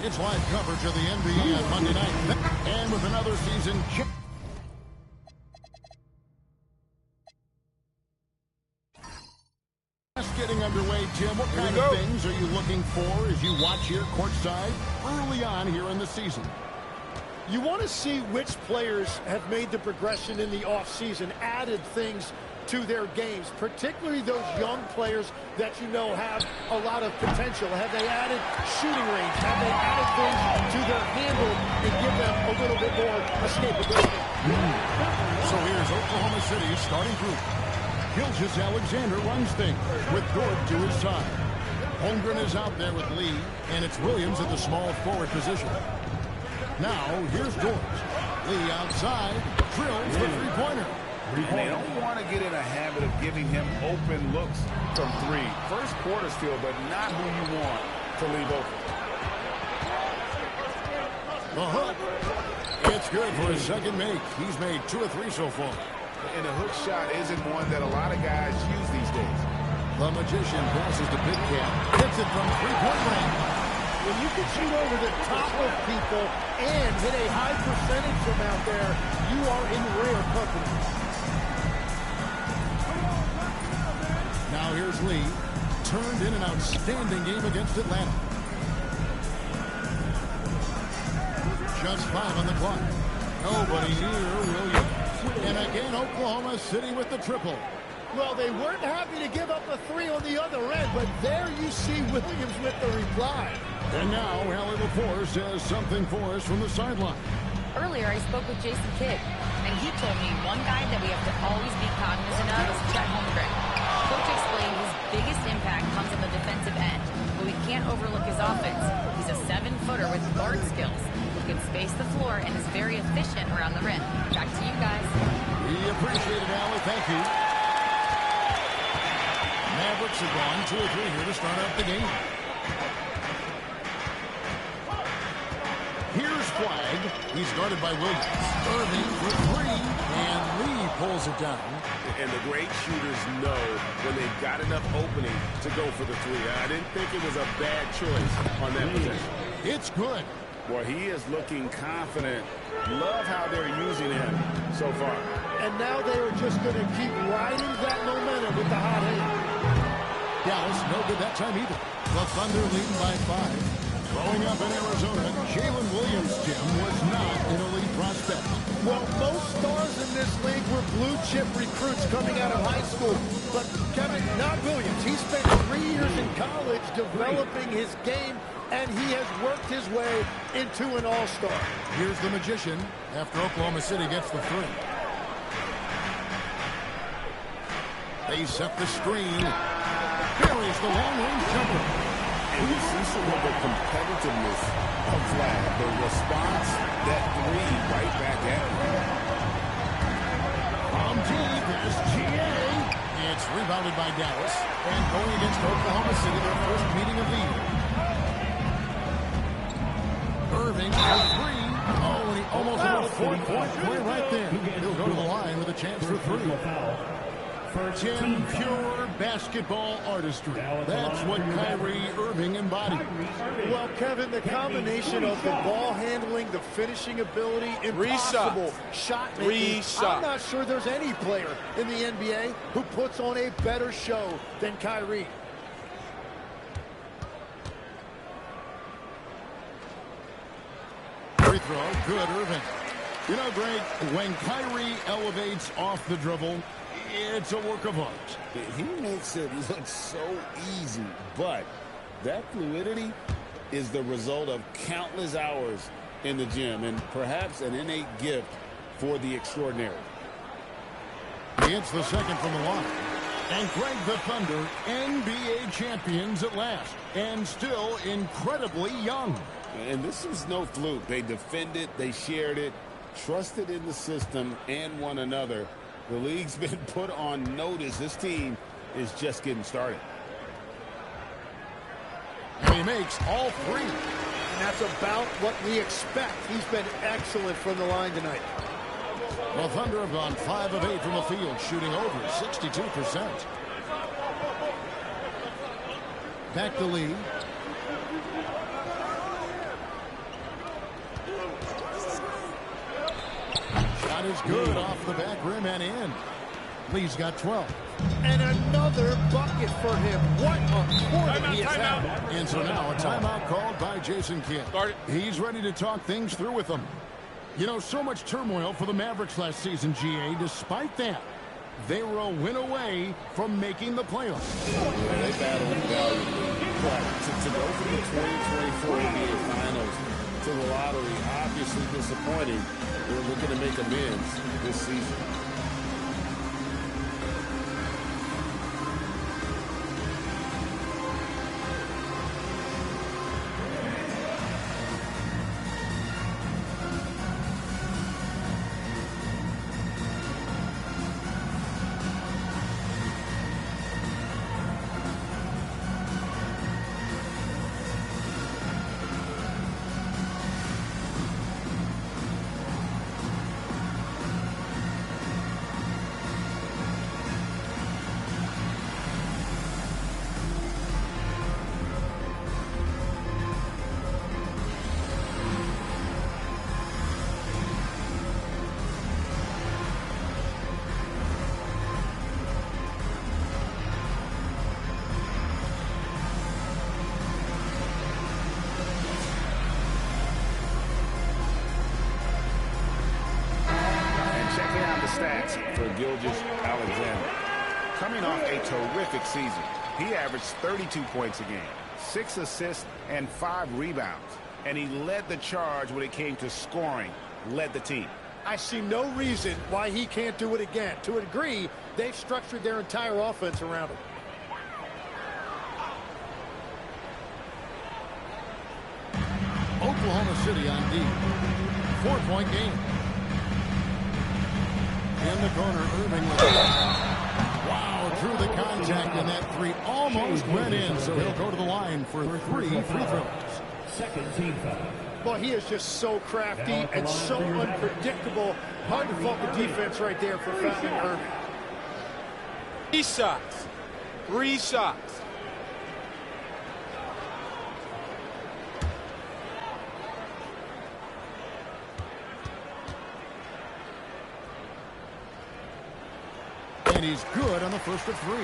It's live coverage of the NBA on Monday night. And with another season kick. Just getting underway, Tim. What kind of things are you looking for as you watch here courtside early on here in the season? You want to see which players have made the progression in the offseason, added things to their games, particularly those young players that you know have a lot of potential. Have they added shooting range? Have they added things to their handle and give them a little bit more escapability? So here's Oklahoma City's starting group. Gilgeous-Alexander runs things with Dort to his side. Holmgren is out there with Lee, and it's Williams at the small forward position. Now, here's Dort. Lee outside, drills the three-pointer. And they don't want to get in a habit of giving him open looks from three. First quarter still, but not who you want to leave open. The hook. It's good for his second make. He's made 2 of 3 so far. And the hook shot isn't one that a lot of guys use these days. The Magician passes to Big Cat. Hits it from three-point range. When you can shoot over the top of people and hit a high percentage from out there, you are in rare company. Now here's Lee. Turned in an outstanding game against Atlanta. Just 5 on the clock. Nobody near Williams. And again, Oklahoma City with the triple. Well, they weren't happy to give up a 3 on the other end, but there you see Williams with the reply. And now, Allie LaForce says something for us from the sideline. Earlier, I spoke with Jason Kidd, and he told me one guy that we have to always be cognizant of is Chet Holmgren. Coach explained his biggest impact comes on the defensive end, but we can't overlook his offense. He's a 7-footer with guard skills who can space the floor and is very efficient around the rim. Back to you guys. We appreciate it, Allie. Thank you. Mavericks have gone 2 or 3 here to start out the game. Here's Flag. He's guarded by Williams. Irving for 3, and Lee pulls it down. And the great shooters know when they've got enough opening to go for the 3. I didn't think it was a bad choice on that possession. It's good. Well, he is looking confident. Love how they're using him so far. And now they are just going to keep riding that momentum with the hot hand. Dallas, no good that time either. The Thunder leading by 5. Growing up in Arizona, Jalen Williams, Jim, was not an elite prospect. Well, most stars in this league were blue-chip recruits coming out of high school. But, Kevin, not Williams. He spent 3 years in college developing his game, and he has worked his way into an all-star. Here's the Magician after Oklahoma City gets the 3. They set the screen. Buries the long-range jumper. And you see some of the competitiveness of Vlad. The response, that 3 right back at him. From deep is GA. It's rebounded by Dallas. And going against Oklahoma City, their first meeting of the year. Irving for 3. Oh, and he almost had a 4-point play right there. He'll go to the line with a chance for 3. Tim, pure basketball artistry. That's what Kyrie Irving embodied. Well, Kevin, the combination of the ball handling, the finishing ability, impossible shot making. I'm not sure there's any player in the NBA who puts on a better show than Kyrie. Free throw, good, Irving. You know, Greg, when Kyrie elevates off the dribble, it's a work of art. He makes it look so easy, but that fluidity is the result of countless hours in the gym and perhaps an innate gift for the extraordinary. He hits the second from the line. And Greg, the Thunder, NBA champions at last, and still incredibly young. And this is no fluke. They defended, they shared it, trusted in the system and one another. The league's been put on notice. This team is just getting started. And he makes all 3. And that's about what we expect. He's been excellent from the line tonight. The Thunder have gone 5 of 8 from the field, shooting over 62%. Back to Lee. Shot is good off the back rim and in. Lee's got 12. And another bucket for him. What a quarter he has had. And so now a timeout called by Jason Kidd. He's ready to talk things through with them. You know, so much turmoil for the Mavericks last season, GA. Despite that, they were a win away from making the playoffs. Yeah, they battled valiantly. But to go from the 2024 NBA Finals to the lottery, obviously disappointing. They're looking to make amends this season. Stats for Gilgeous-Alexander. Coming off a terrific season, he averaged 32 points a game, 6 assists, and 5 rebounds. And he led the charge when it came to scoring, led the team. I see no reason why he can't do it again. To a degree, they've structured their entire offense around him. Oklahoma City on D. 4-point game. In the corner, Irving with it. Wow, through the contact, and that three almost went in, so he'll go to the line for 3 free throws. Second team foul. Well, he is just so crafty and so unpredictable. Hard to fault the defense right there for fouling Irving. 3 shots. 3 shots. And he's good on the first of 3.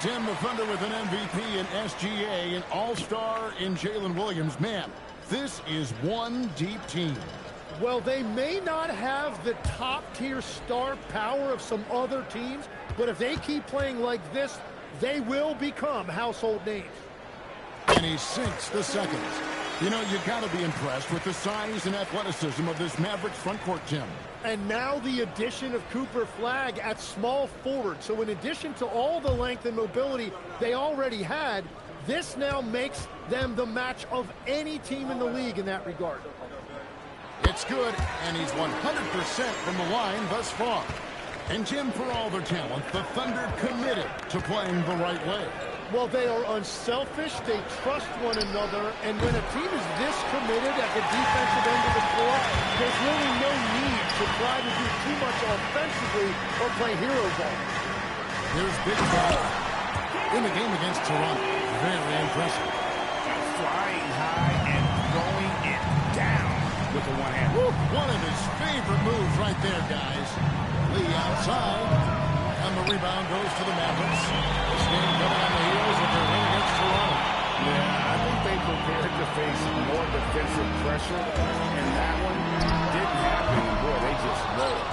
Tim, the Thunder with an MVP in SGA, an all-star in Jalen Williams. Man, this is one deep team. Well, they may not have the top-tier star power of some other teams, but if they keep playing like this, they will become household names. And he sinks the seconds. You know, you've got to be impressed with the size and athleticism of this Mavericks front court, Tim. And now the addition of Cooper Flagg at small forward. So in addition to all the length and mobility they already had, this now makes them the match of any team in the league in that regard. It's good, and he's 100% from the line thus far. And Jim, for all their talent, the Thunder committed to playing the right way. Well, they are unselfish, they trust one another, and when a team is this committed at the defensive end of the floor, there's really no need to try to do too much offensively or play hero ball. Here's Big Ball in the game against Toronto. Very impressive. Flying high and throwing it down with the one hand. One of his favorite moves right there, guys. Lee outside. And the rebound goes to the Mavericks. This game coming on the heels of their win against Toronto. Yeah, I think they prepared to face more defensive pressure, and that one didn't happen. Boy, they just rolled.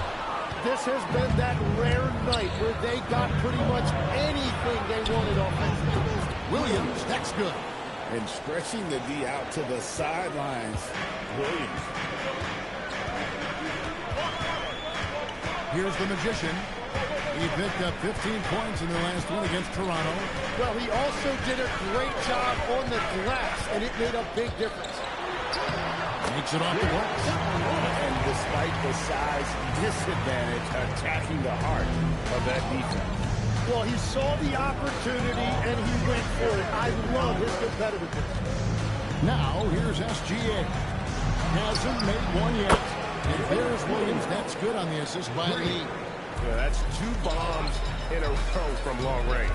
This has been that rare night where they got pretty much anything they wanted offensively. Williams, that's good. And stretching the D out to the sidelines. Williams. Here's the Magician. He picked up 15 points in the last one against Toronto. Well, he also did a great job on the glass, and it made a big difference. Takes it off the glass. And despite the size disadvantage, attacking the heart of that defense. Well, he saw the opportunity, and he went for it. I love his competitiveness. Now, here's SGA. Hasn't made one yet. And there's Williams. That's good on the assist by Lee. Yeah, that's 2 bombs in a row from long range.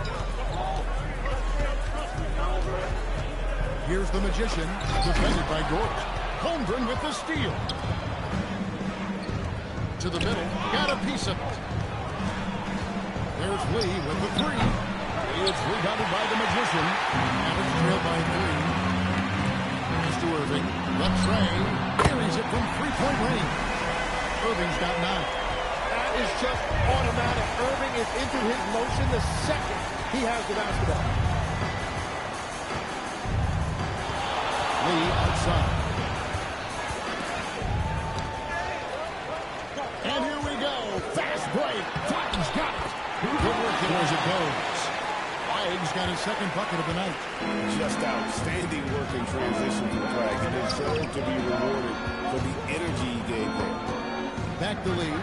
Here's the Magician, defended by Gordon. Holmgren with the steal. To the middle. Got a piece of it. There's Lee with the three. It's rebounded by the Magician. And it's trailed by 3. Pass to Irving. The tray. Carries it from three-point range. Irving's got 9. That is just automatic. Irving is into his motion the second he has the basketball. Lee outside. And here we go. Fast break. Titans got it. Good work as it goes. Flag's got his second bucket of the night. Just outstanding work in transition from Flagg. He deserved to be rewarded for the energy he gave there. Back to Lee.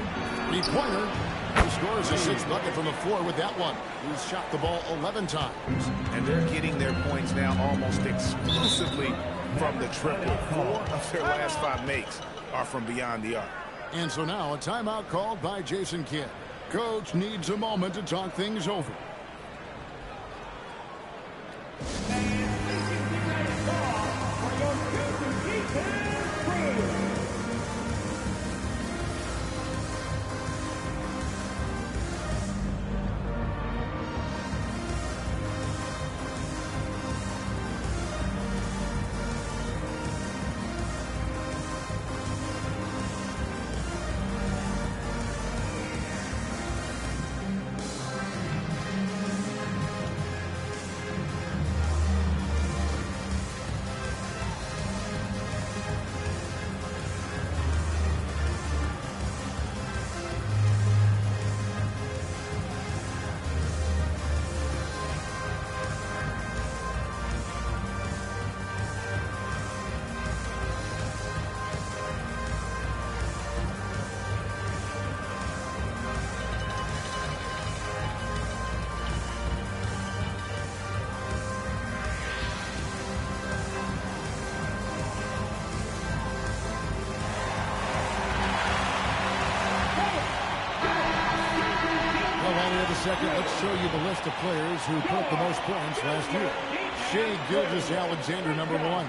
Three-pointer. He scores his 6th bucket from the floor with that one. He's shot the ball 11 times. And they're getting their points now almost exclusively from the triple. 4 of their last 5 makes are from beyond the arc. And so now a timeout called by Jason Kidd. Coach needs a moment to talk things over. Second, let's show you the list of players who put up the most points last year. Shai Gilgeous-Alexander, number 1.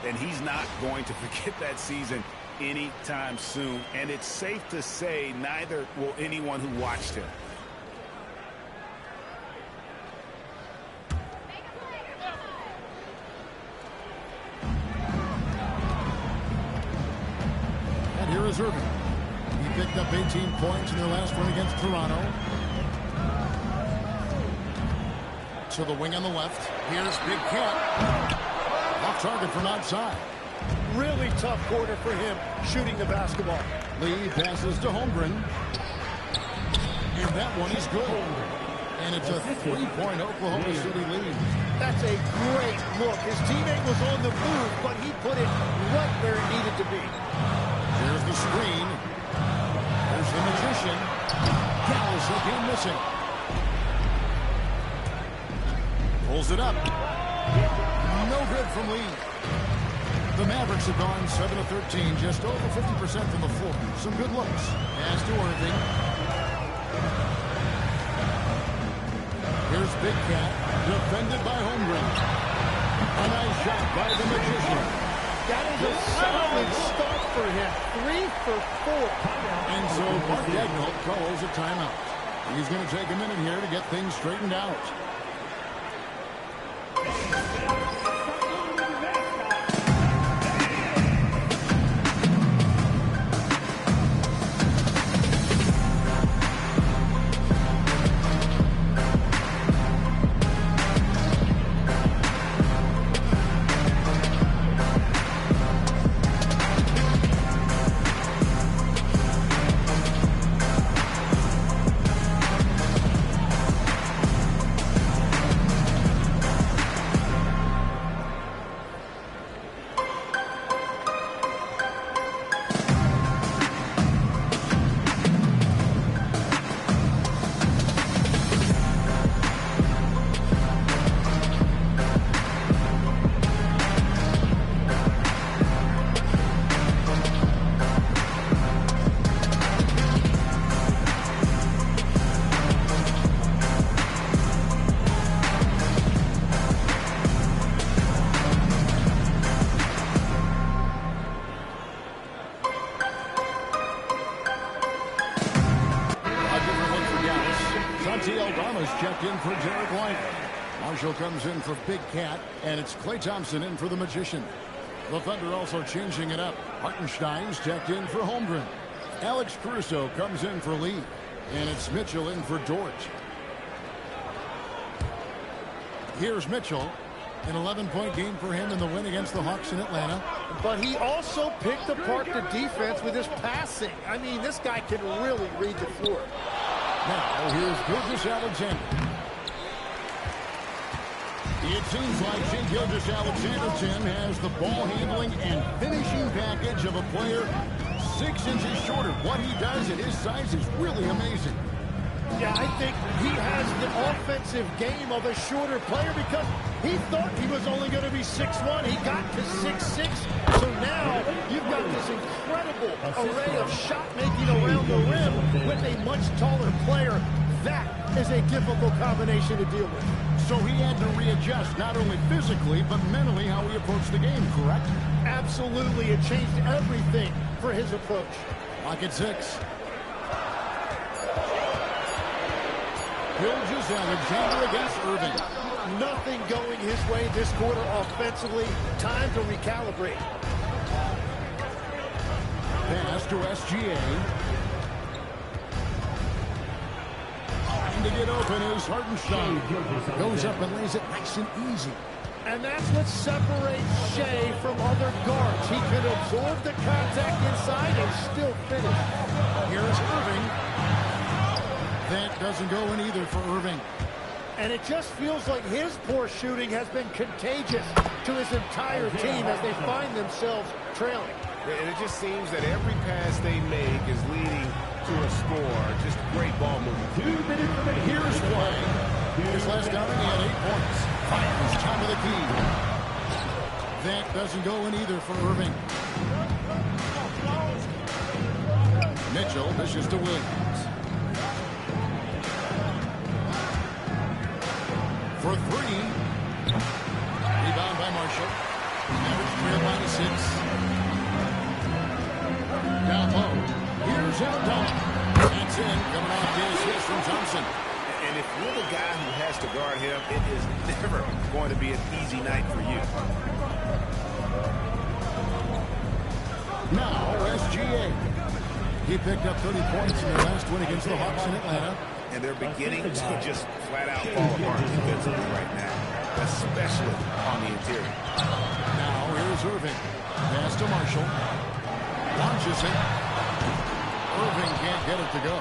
And he's not going to forget that season anytime soon. And it's safe to say neither will anyone who watched him. And here is Irving. He picked up 18 points in their last one against Toronto. To the wing on the left. Here's Big Cat. Off target from outside. Really tough quarter for him shooting the basketball. Lee passes to Holmgren. And that one is good. And it's a 3-point Oklahoma City lead. That's a great look. His teammate was on the move, but he put it right where it needed to be. There's the screen. There's the Magician. Dallas again missing. Pulls it up. No good from Lee. The Mavericks have gone 7 of 13, just over 50% from the floor. Some good looks. Pass to Irving. Here's Big Cat, defended by Holmgren. A nice shot by the Magician. That is a solid start for him. 3 for 4. And so Mark Daigneault calls a timeout. He's going to take a minute here to get things straightened out. has checked in for Derek White. Marshall comes in for Big Cat, and it's Klay Thompson in for the Magician. The Thunder also changing it up. Hartenstein's checked in for Holmgren. Alex Caruso comes in for Lee, and it's Mitchell in for Dort. Here's Mitchell. An 11-point game for him in the win against the Hawks in Atlanta. But he also picked apart the defense with his passing. I mean, this guy can really read the floor. Now, here's Gilgeous-Alexander. It seems like Shai Gilgeous-Alexander, Tim, has the ball handling and finishing package of a player 6 inches shorter. What he does at his size is really amazing. Yeah, I think he has the offensive game of a shorter player because he thought he was only going to be 6'1". He got to 6'6". So now you've got this incredible array of shot making around the rim with a much taller player. That is a difficult combination to deal with. So he had to readjust not only physically but mentally how he approached the game, correct? Absolutely. It changed everything for his approach. Lock at 6. Gilgeous-Alexander against Irving. Nothing going his way this quarter offensively. Time to recalibrate. Pass to SGA. Trying to get open is Hartenstein. Goes up and lays it nice and easy. And that's what separates Shai from other guards. He can absorb the contact inside and still finish. Here's Irving. That doesn't go in either for Irving. And it just feels like his poor shooting has been contagious to his entire team as they find themselves trailing. And it just seems that every pass they make is leading to a score. Just great ball movement. 2 minutes remaining. Here's Clay. His last outing, he had 8 points. Fires top of the key. That doesn't go in either for Irving. Mitchell dishes to Williams. For 3. Rebound by Marshall. Average trail by the 6. Down low. Here's Aldama. That's in. Coming off his hit from Thompson. And if you're the guy who has to guard him, it is never going to be an easy night for you. Now, SGA. He picked up 30 points in their last win against the Hawks in Atlanta. And they're beginning to just flat out fall apart defensively right now, especially on the interior. Now, here's Irving. Pass to Marshall. Launches it. Irving can't get it to go.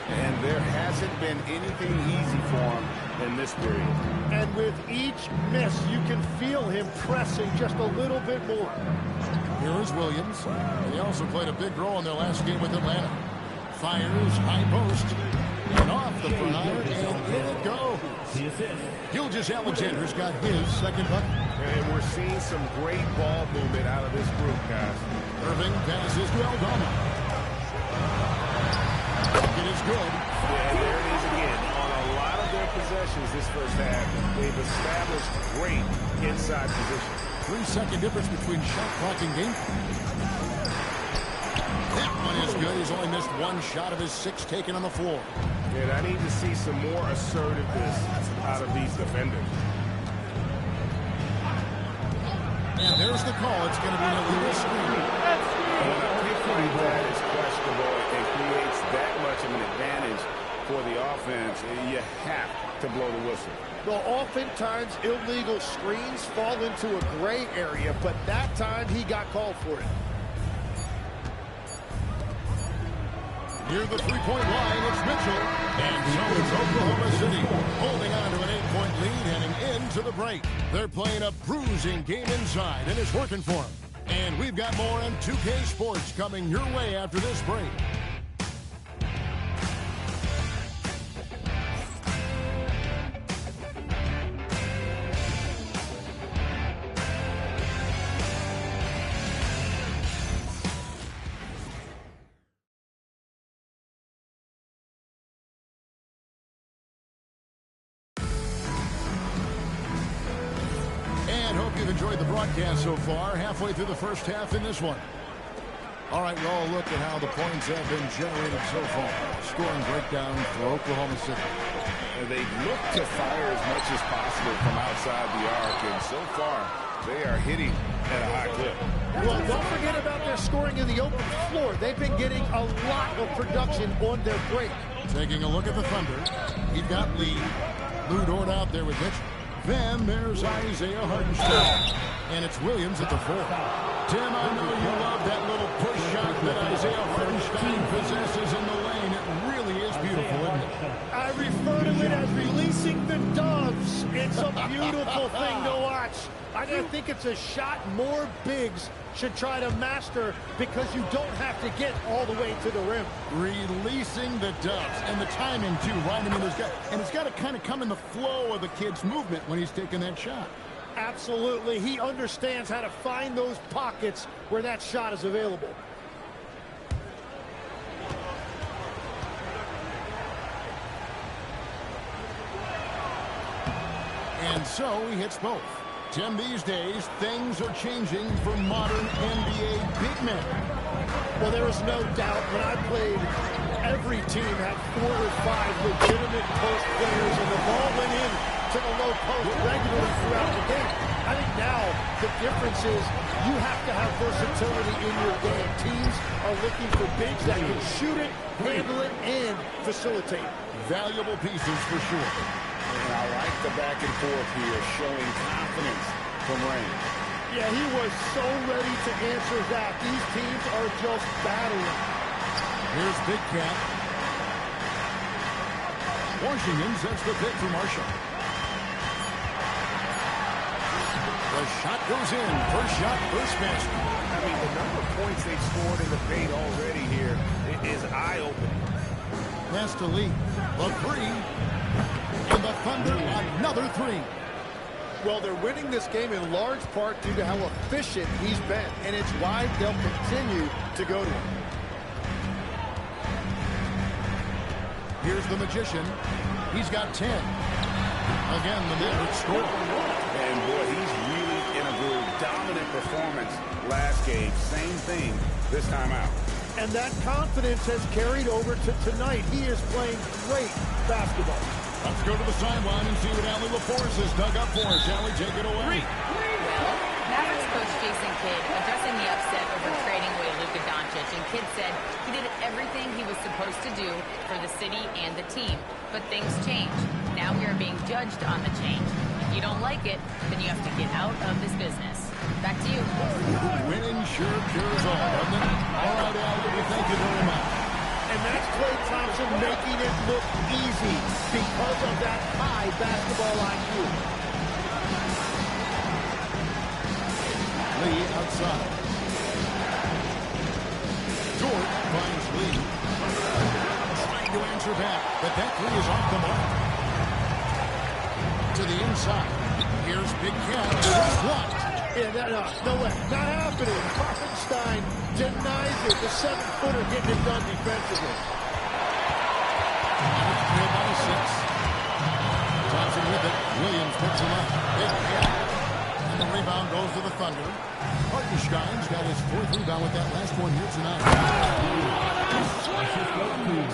And there hasn't been anything easy for him in this period. And with each miss, you can feel him pressing just a little bit more. Here is Williams. He also played a big role in their last game with Atlanta. Fires, high post, and off the front iron, and in it goes. Gilgeous-Alexander's got his second bucket. And we're seeing some great ball movement out of this group, guys. Irving passes to Aldama. It is good. Yeah, and there it is again. On a lot of their possessions this first half, they've established great inside position. 3-second difference between shot clock and game clock. That one is good. He's only missed 1 shot of his 6 taken on the floor. And I need to see some more assertiveness out of these defenders. And there's the call. It's going to be an illegal screen. When a pick like that is questionable and creates that much of an advantage for the offense, you have to blow the whistle. Well, oftentimes illegal screens fall into a gray area, but that time he got called for it. Near the three-point line, it's Mitchell. And so it's Oklahoma City holding on to an 8-point lead heading into the break. They're playing a bruising game inside, and it's working for them. And we've got more on 2K Sports coming your way after this break. Hope you've enjoyed the broadcast so far. Halfway through the first half in this one. All right, we'll all look at how the points have been generated so far. Scoring breakdown for Oklahoma City. They look to fire as much as possible from outside the arc, and so far they are hitting at a high clip. Well, don't forget about their scoring in the open floor. They've been getting a lot of production on their break. Taking a look at the Thunder. He's got Lee. Lou Dort out there with Mitchell. Then there's Isaiah Hartenstein. And it's Williams at the 4. Tim, I know you love that little push shot that Isaiah Hartenstein possesses in the lane. It really is beautiful, isn't it? I refer to it as releasing the doves. It's a beautiful thing to watch. I think it's a shot more bigs should try to master because you don't have to get all the way to the rim. Releasing the doves. And the timing, too, right? I mean, it's got to kind of come in the flow of the kid's movement when he's taking that shot. Absolutely. He understands how to find those pockets where that shot is available. And so he hits both. Tim, these days, things are changing for modern NBA big men. Well, there is no doubt when I played, every team had 4 or 5 legitimate post players, and the ball went in to the low post regularly throughout the game. I think now the difference is you have to have versatility in your game. Teams are looking for bigs that can shoot it, handle it, and facilitate. Valuable pieces for sure. And I like the back and forth here, showing confidence from Rain. Yeah, he was so ready to answer that. These teams are just battling. Here's Big Cat. Washington sets the pick for Marshall. The shot goes in. First shot, first basket. I mean, the number of points they've scored in the paint already here is eye-opening. Pass to Lee. The 3. And the Thunder, another 3. Well, they're winning this game in large part due to how efficient he's been, and it's why they'll continue to go to him. Here's the Magician. He's got 10. Again, the Mavericks score. And, boy, he's really in a groove. Dominant performance last game. Same thing this time out. And that confidence has carried over to tonight. He is playing great basketball. Let's go to the sideline and see what Allie LaForce has dug up for us. Allie, take it away. Well, Mavericks coach Jason Kidd addressing the upset over trading away Luka Doncic, and Kidd said he did everything he was supposed to do for the city and the team. But things change. Now we are being judged on the change. If you don't like it, then you have to get out of this business. Back to you. Winning sure cures all, doesn't it? All right, Allie, we thank you very much. And that's Klay Thompson making it look easy because of that high basketball IQ. Lee outside. Dort finds Lee. Trying to answer back, but that 3 is off the mark. To the inside. Here's Big Cat. Just blocked. Yeah, no way. Not happening. Hartenstein denies it. The 7-footer getting it done defensively. Trailed by 6. Thompson with it. Williams picks him up. Big Cat. And the rebound goes to the Thunder. Hartenstein's got his 4th rebound with that last one here tonight.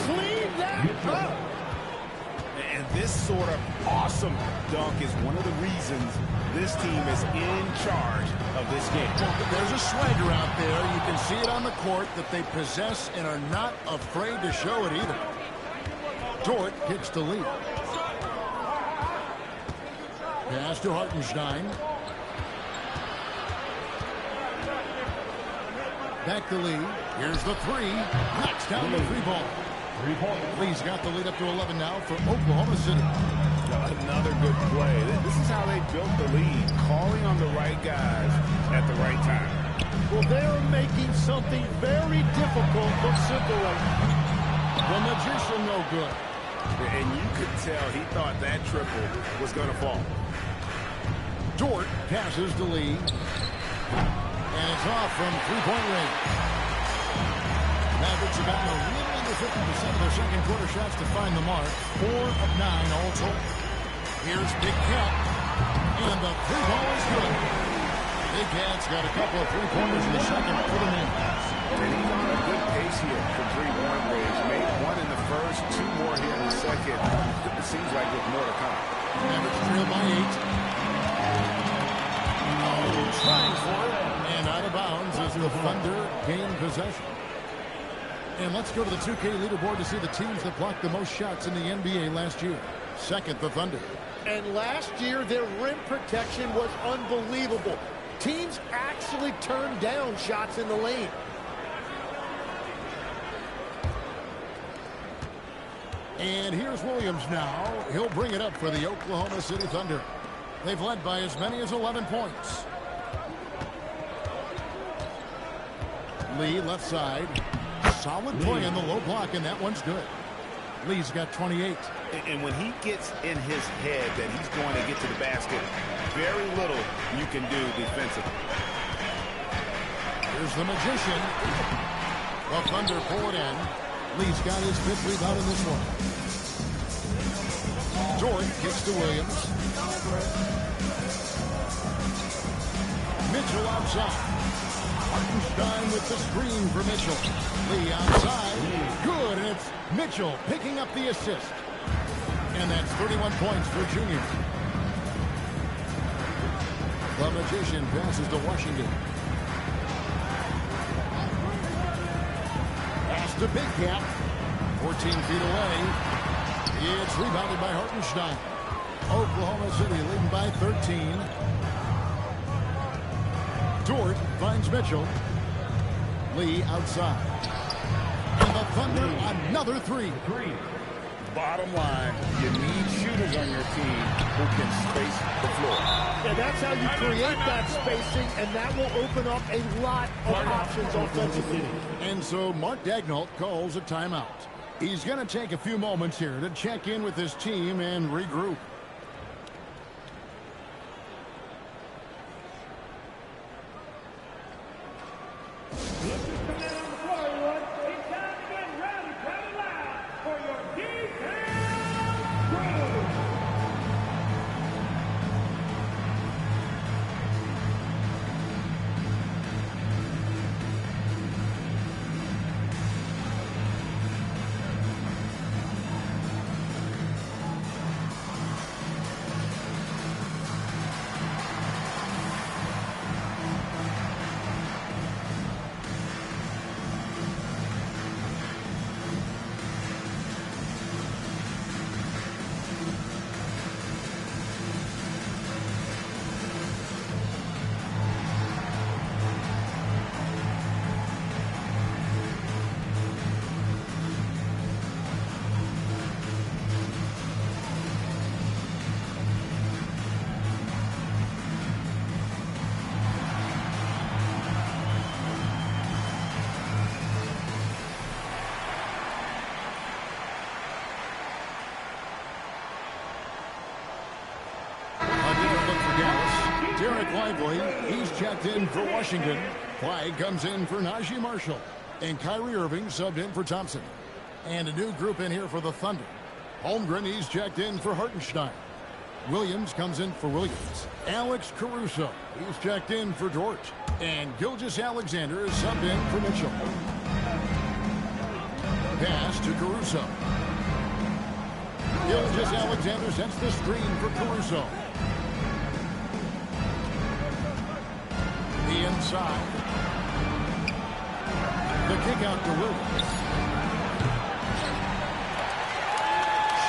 Clean that up. And this sort of awesome dunk is one of the reasons this team is in charge of this game. There's a swagger out there. You can see it on the court that they possess and are not afraid to show it either. Dort kicks to Lee. Pass to Hartenstein. Back to Lee. Here's the 3. Knocks down the 3-ball. Lee's got the lead up to 11 now for Oklahoma City. Another good play. This is how they built the lead, calling on the right guys at the right time. Well, they're making something very difficult look simple right now. The Magician no good. And you could tell he thought that triple was going to fall. Dort passes to Lee. And it's off from 3-point range. Mavericks have gotten a little under 50% of their second quarter shots to find the mark. 4 of 9 all told. Here's Big Cat. And the 3-ball is good. Big Cat's got a couple of 3-pointers in the second for the Mavericks. And he's on a good pace here from 3-point range. Made 1 in the first, 2 more here in the second. It seems possession. And let's go to the 2K leaderboard to see the teams that blocked the most shots in the NBA last year. Second, the Thunder. And last year, their rim protection was unbelievable. Teams actually turned down shots in the lane. And here's Williams now. He'll bring it up for the Oklahoma City Thunder. They've led by as many as 11 points. Lee, left side. Solid play in the low block, and that one's good. Lee's got 28. And when he gets in his head that he's going to get to the basket, very little you can do defensively. Here's the magician. The Thunder pull it in. Lee's got his fifth rebound in this one. Dort gets to Williams. Mitchell outside. Hartenstein with the screen for Mitchell. Lee outside. Good, and it's Mitchell picking up the assist. And that's 31 points for Junior. The magician passes to Washington. Pass to Big Gap. 14 feet away. It's rebounded by Hartenstein. Oklahoma City leading by 13. Dort finds Mitchell. Lee outside. And the Thunder, another three. Bottom line, you need shooters on your team who can space the floor. And that's how you create that spacing, and that will open up a lot of options offensively. And so Mark Daigneault calls a timeout. He's going to take a few moments here to check in with his team and regroup. Derek Lively, he's checked in for Washington. Clyde comes in for Najee Marshall. And Kyrie Irving subbed in for Thompson. And a new group in here for the Thunder. Holmgren, he's checked in for Hartenstein. Williams comes in for Williams. Alex Caruso, he's checked in for Dort. And Gilgeous-Alexander is subbed in for Mitchell. Pass to Caruso. Gilgeous-Alexander sets the screen for Caruso. The inside. The kick out to Williams.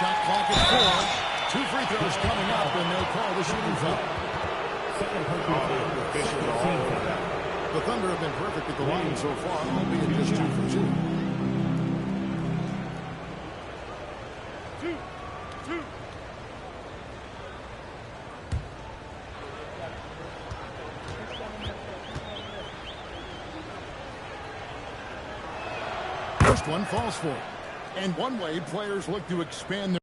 Shot clock at 4. 2 free throws coming up, and they'll call the shooting foul. The Thunder have been perfect at the line so far, albeit just 2 for 2. First one falls for it. And one way players look to expand their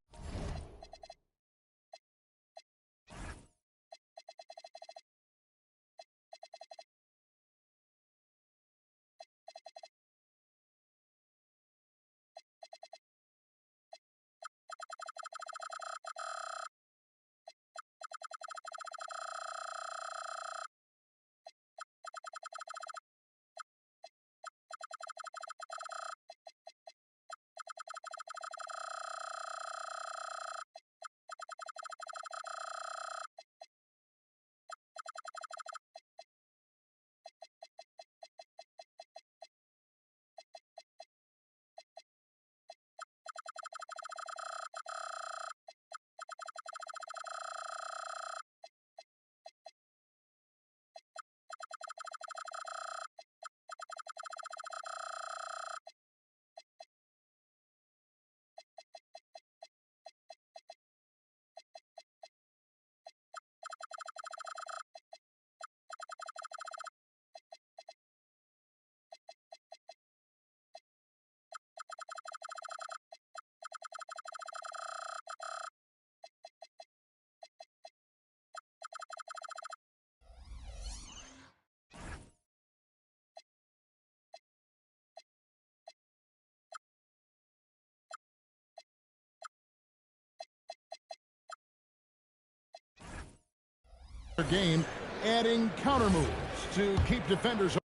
game, adding counter moves to keep defenders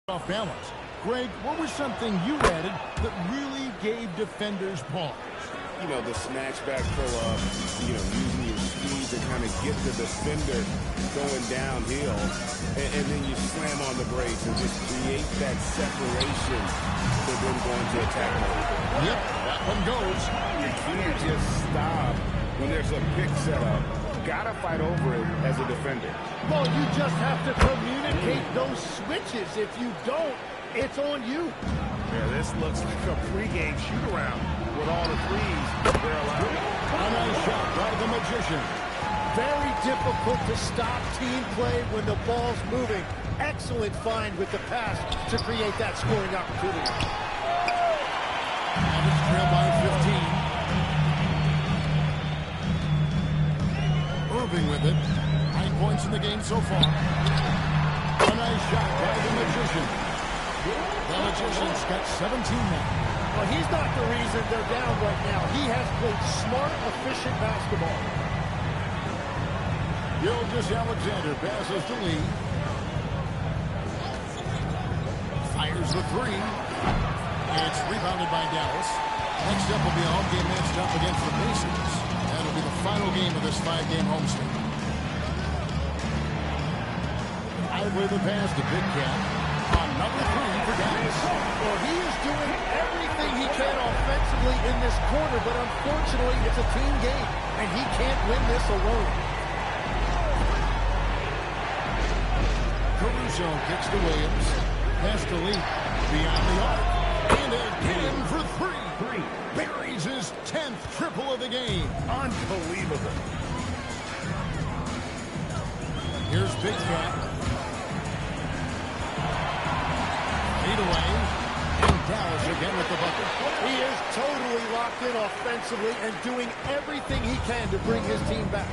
off balance. Greg, what was something you added that really gave defenders pause? You know, the snatch back pull-up, using your speed to kind of get the defender going downhill, and then you slam on the brakes and just create that separation for them going to attack mode. Yep, that one goes. You can't just stop when there's a pick set up. Gotta fight over it as a defender. Well, you just have to communicate those switches. If you don't, it's on you. Yeah, this looks like a pregame shoot-around with all the threes they're allowed. A nice shot by the Magician. Very difficult to stop team play when the ball's moving. Excellent find with the pass to create that scoring opportunity. And it's trailed by 15. Irving with it. 9 points in the game so far. A nice shot by the Magician. The Magician's got 17 now. Well, he's not the reason they're down right now. He has played smart, efficient basketball. Gilgeous-Alexander passes to Lee. Fires the three. It's rebounded by Dallas. Next up will be a home game matched up against the Pacers. That'll be the final game of this 5-game homestand. Idly the pass to Big Cat. Another three for Dallas. Well, he is doing everything he can offensively in this quarter, but unfortunately, it's a team game, and he can't win this alone. Caruso kicks to Williams. Pass to Lee. Beyond the arc. And again for three. Buries his 10th triple of the game. Unbelievable. Here's Big Cat. Lead away. And Dallas again with the bucket. He is totally locked in offensively and doing everything he can to bring his team back.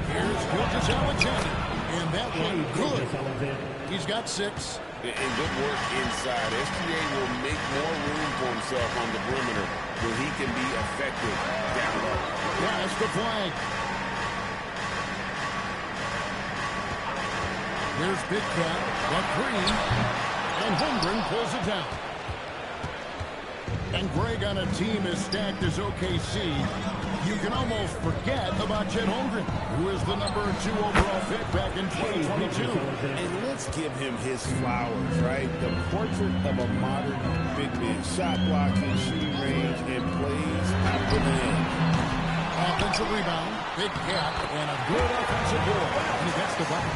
Here's Gilgeous-Alexander. And that one good. He's got 6. And good work inside. SGA will make more room for himself on the perimeter where he can be effective down low. That's the flag. Here's Big Cat, the three, and Holmgren pulls it down. And Greg, on a team as stacked as OKC, you can almost forget about Chet Holmgren, who is the number 2 overall pick back in 2022. And let's give him his flowers, right? The portrait of a modern big man. Shot blocking, shooting range, and plays out the man. Offensive rebound, Big Cat, and a good offensive board. And he gets the bucket.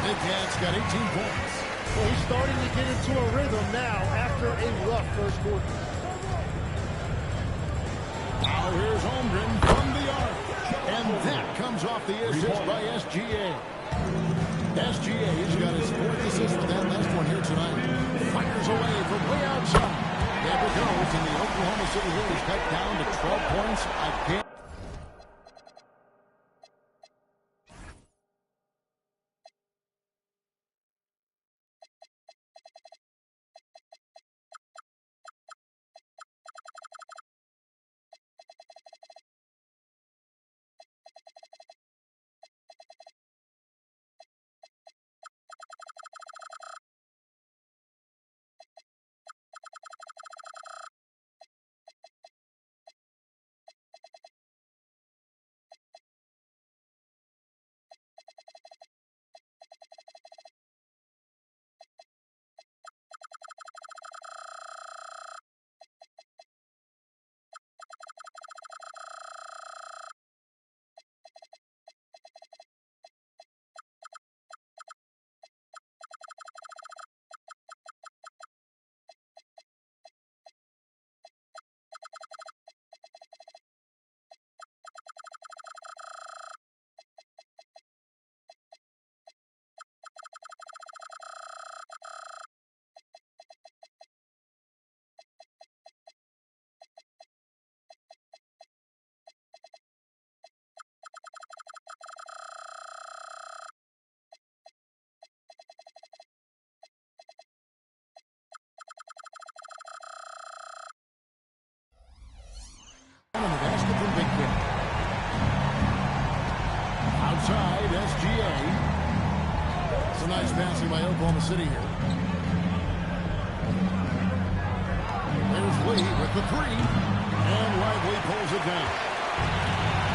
Big Cat's got 18 points. Well, he's starting to get into a rhythm now after a rough first quarter. Now here's Holmgren from the arc. And that comes off the assist by SGA. SGA's got his 4th assist for that last one here tonight. Fires away from way outside. There it goes, and the Oklahoma City lead is cut down to 12 points again. SGA. Some nice passing by Oklahoma City here. There's Lee with the three. And Lively pulls it down.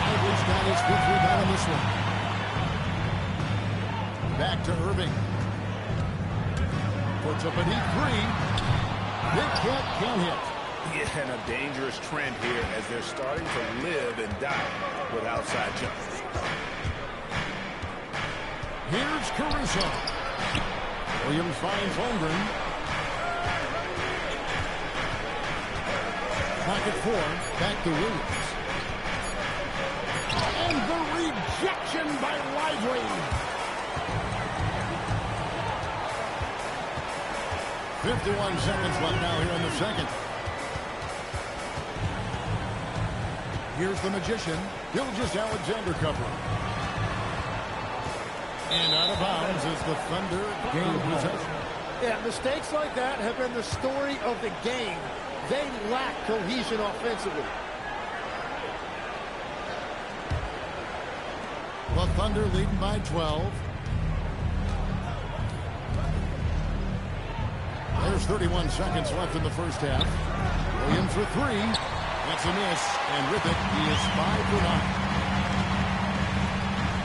Lively's got his fifth rebound on this one. Back to Irving. Puts up a deep three. Big Cat can't hit. Yeah, and a dangerous trend here as they're starting to live and die with outside jumpers. Here's Caruso. Williams finds Holmgren. Pocket four. Back to Williams. And the rejection by Lively. 51 seconds left now here in the second. Here's the Magician. Gilgeous-Alexander covering. And out of bounds as the Thunder gain possession. Yeah, mistakes like that have been the story of the game. They lack cohesion offensively. The Thunder leading by 12. There's 31 seconds left in the first half. Williams for three. That's a miss. And with it, he is 5 for 9.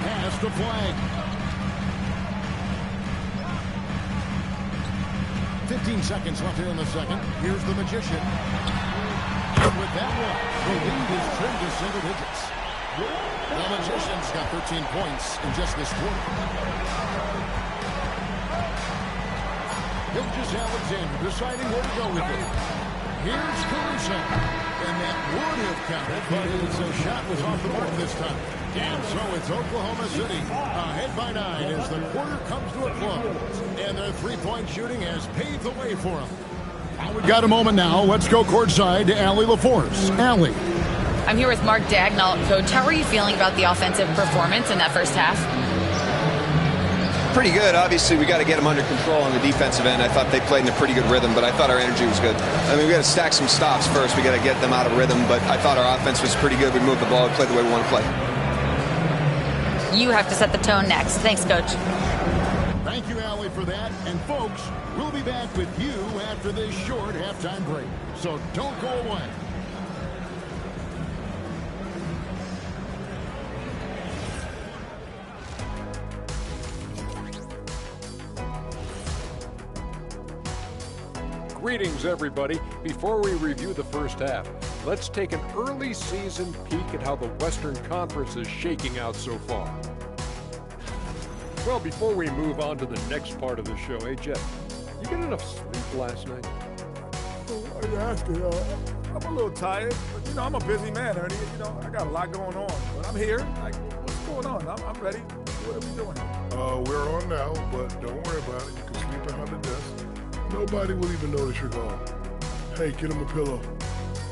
Pass to Flag. 15 seconds left here in the second. Here's the Magician. And with that one, the lead is trimmed to single digits. The Magician's got 13 points in just this quarter. Gilgeous-Alexander deciding where to go with it. Here's Caruso. And that would have counted, but his shot was off the mark this time. And so it's Oklahoma City ahead by 9 as the quarter comes to a close. And their three-point shooting has paved the way for them. We've got a moment now. Let's go courtside to Allie LaForce. Allie. I'm here with Mark Daigneault. Coach, how are you feeling about the offensive performance in that first half? Pretty good. Obviously, we got to get them under control on the defensive end. I thought they played in a pretty good rhythm, but I thought our energy was good. I mean, we got to stack some stops first. We got to get them out of rhythm, but I thought our offense was pretty good. We moved the ball, played the way we want to play. You have to set the tone next. Thanks, Coach. Thank you, Allie, for that. And, folks, we'll be back with you after this short halftime break. So don't go away. Greetings, everybody. Before we review the first half, let's take an early season peek at how the Western Conference is shaking out so far. Well, before we move on to the next part of the show, hey, Jeff, you get enough sleep last night? Why are you asking? I'm a little tired, but, you know, I'm a busy man, Ernie. You know, I got a lot going on, but I'm here. Like, what's going on? I'm ready. What are we doing? We're on now, but don't worry about it. You can sleep behind the desk. Nobody will even notice you're gone. Hey, get him a pillow.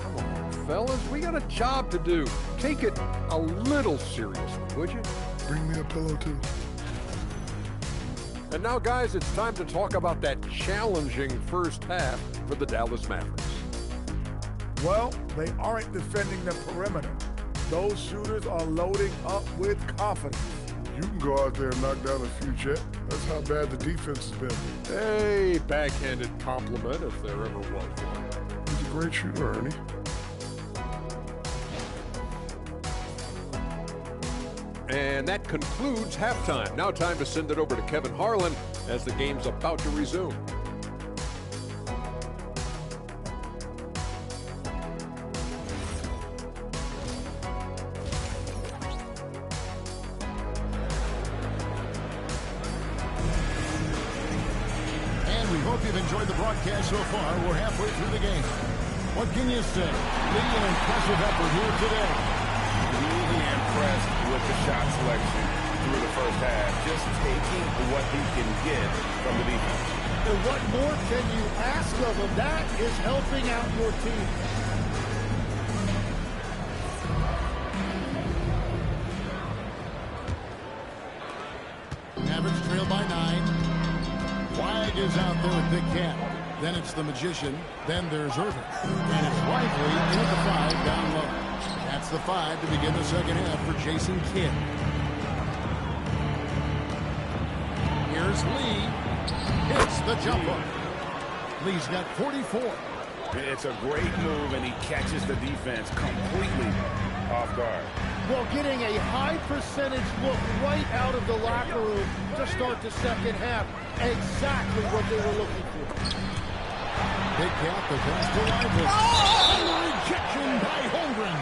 Come on, fellas, we got a job to do. Take it a little seriously, would you? Bring me a pillow, too. And now, guys, it's time to talk about that challenging first half for the Dallas Mavericks. Well, they aren't defending the perimeter. Those shooters are loading up with confidence. You can go out there and knock down a few, Jet. That's how bad the defense has been. Hey, backhanded compliment if there ever was one. He's a great shooter, Ernie. And that concludes halftime. Now time to send it over to Kevin Harlan as the game's about to resume. You've enjoyed the broadcast so far. We're halfway through the game. What can you say? Lee, an impressive effort here today. Really impressed with the shot selection through the first half. Just taking what he can get from the defense. And what more can you ask of him? That is helping out your team. Mavericks trail by 9. Flag is out there with Big Cat. Then it's the Magician. Then there's Irving. And it's Lively in at the 5 down low. That's the 5 to begin the second half for Jason Kidd. Here's Lee. Hits the jump hook. Lee's got 44. It's a great move, and he catches the defense completely off guard. Well, getting a high percentage look right out of the locker room to start the second half. Exactly what they were looking for. Big Cat, the pass to Lively. Oh! Rejection by Holmgren.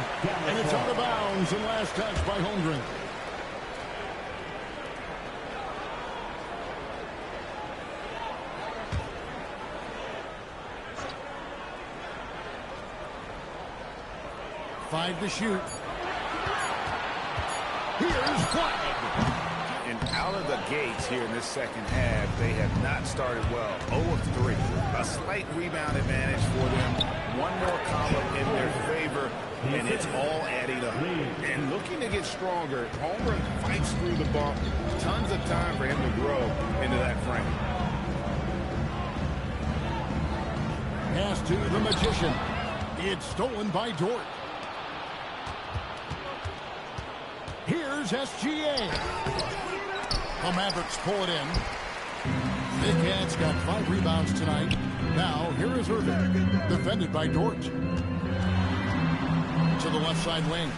And it's out of bounds and last touch by Holmgren. Five to shoot. Here's Flag. And out of the gates here in this second half, they have not started well. 0 of 3. A slight rebound advantage for them. One more column in their favor, and it's all adding up. And looking to get stronger, Holmgren fights through the bump. Tons of time for him to grow into that frame. Pass to the Magician. It's stolen by Dort. Here's SGA. The Mavericks pull it in. Big Cat's got 5 rebounds tonight. Now, here is Irving. Defended by Dort. To the left side wing.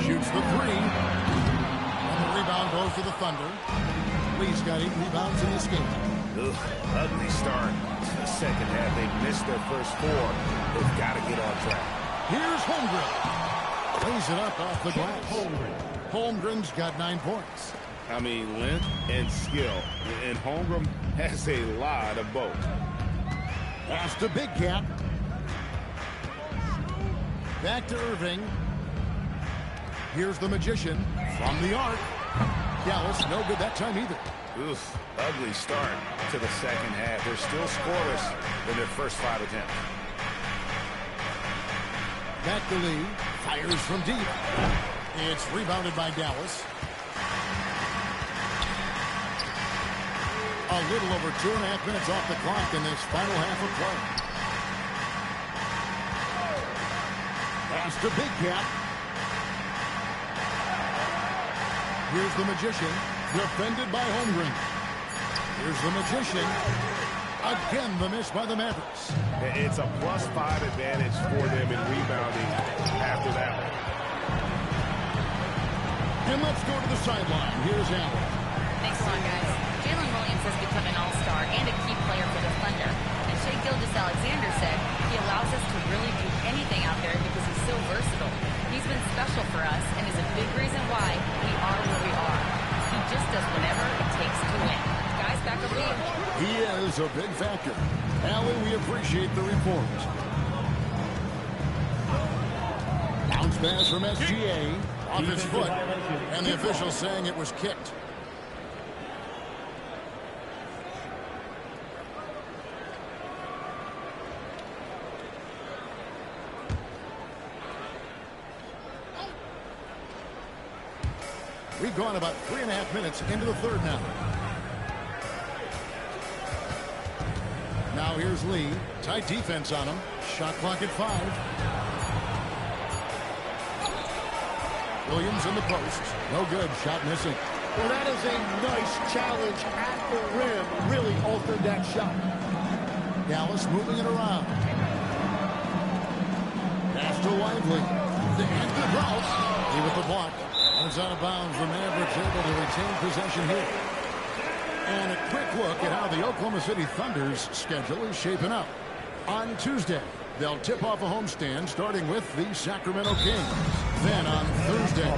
Shoots the 3. And the rebound goes to the Thunder. Lee's got 8 rebounds in this game. Ugh, ugly start to the second half. They missed their first 4. They've got to get on track. Here's Holmgren. Lays it up off the glass. Holmgren's got 9 points. I mean, length and skill. And Holmgren has a lot of both. Pass to Big Cat. Back to Irving. Here's the Magician from the arc. Dallas, no good that time either. Oof, ugly start to the second half. They're still scoreless in their first 5 attempts. Back to Lee. Fires from deep. It's rebounded by Dallas. A little over 2.5 minutes off the clock in this final half of play. Pass to Big Cat. Here's the Magician. Defended by Holmgren. Here's the Magician. Again, the miss by the Mavericks. It's a +5 advantage for them in rebounding after that one. And let's go to the sideline. Here's Allen. Thanks a lot, guys. Jalen Williams has become an all-star and a key player for the Thunder. And Shai Gilgeous-Alexander said he allows us to really do anything out there because he's so versatile. He's been special for us and is a big reason why we are where we are. He just does whatever it takes to win. Guys, back over to you. He is a big factor. Allen, we appreciate the report. Bounce pass from SGA. Off his foot. And the official saying it was kicked. We've gone about 3.5 minutes into the third now. Now here's Lee. Tight defense on him. Shot clock at 5. Williams in the post. No good. Shot missing. Well, that is a nice challenge at the rim. Really altered that shot. Dallas moving it around. Pass to Lively. The hand to Rouse. He with the block. It's out of bounds. The Mavericks able to retain possession here. And a quick look at how the Oklahoma City Thunder's schedule is shaping up. On Tuesday, they'll tip off a homestand starting with the Sacramento Kings. Then on Thursday,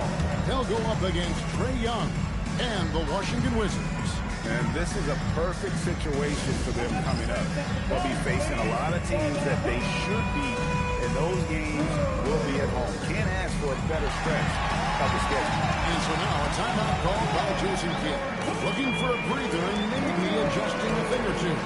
they'll go up against Trae Young and the Washington Wizards. And this is a perfect situation for them coming up. They'll be facing a lot of teams that they should beat, and those games will be at home. Can't ask for a better stretch of the schedule. And so now a timeout called by Jason Kidd. Looking for a breather and maybe adjusting a thing or two.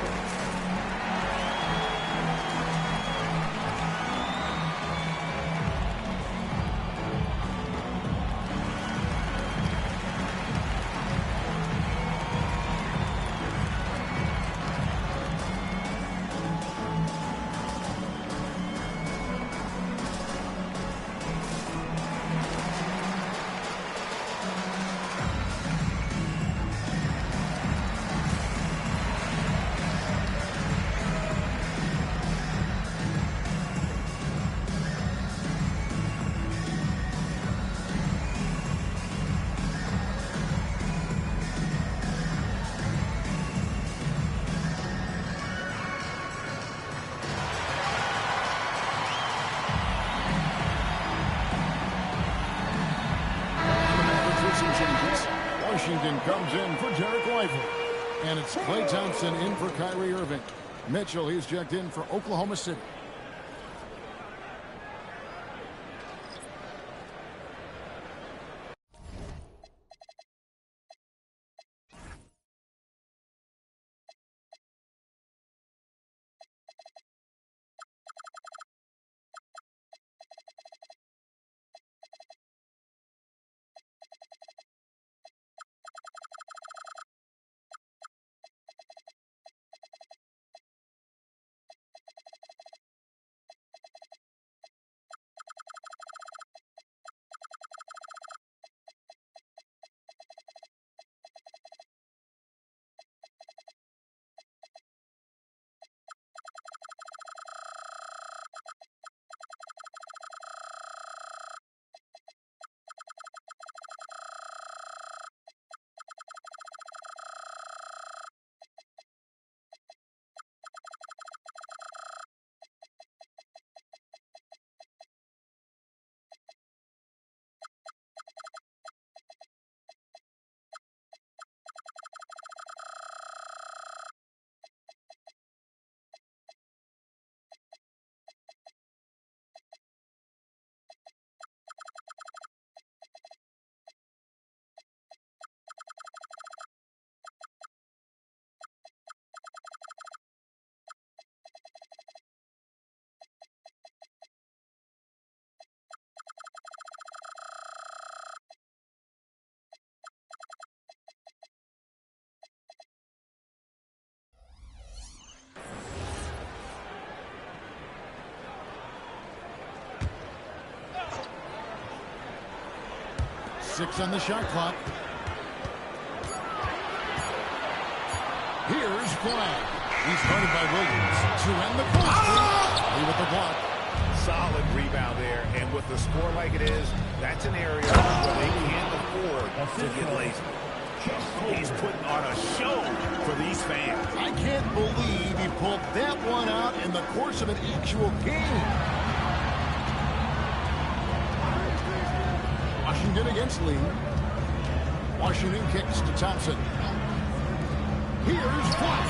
Washington comes in for Derek Lively. And it's Klay Thompson in for Kyrie Irving. Mitchell, he's checked in for Oklahoma City. Six on the shot clock. Here's Flag. He's guarded by Williams to end the first. With the block. Solid rebound there, and with the score like it is, that's an area where they can't afford to get lazy. He's putting on a show for these fans. I can't believe he pulled that one out in the course of an actual game. Washington against Lee. Washington kicks to Thompson. Here's Flag.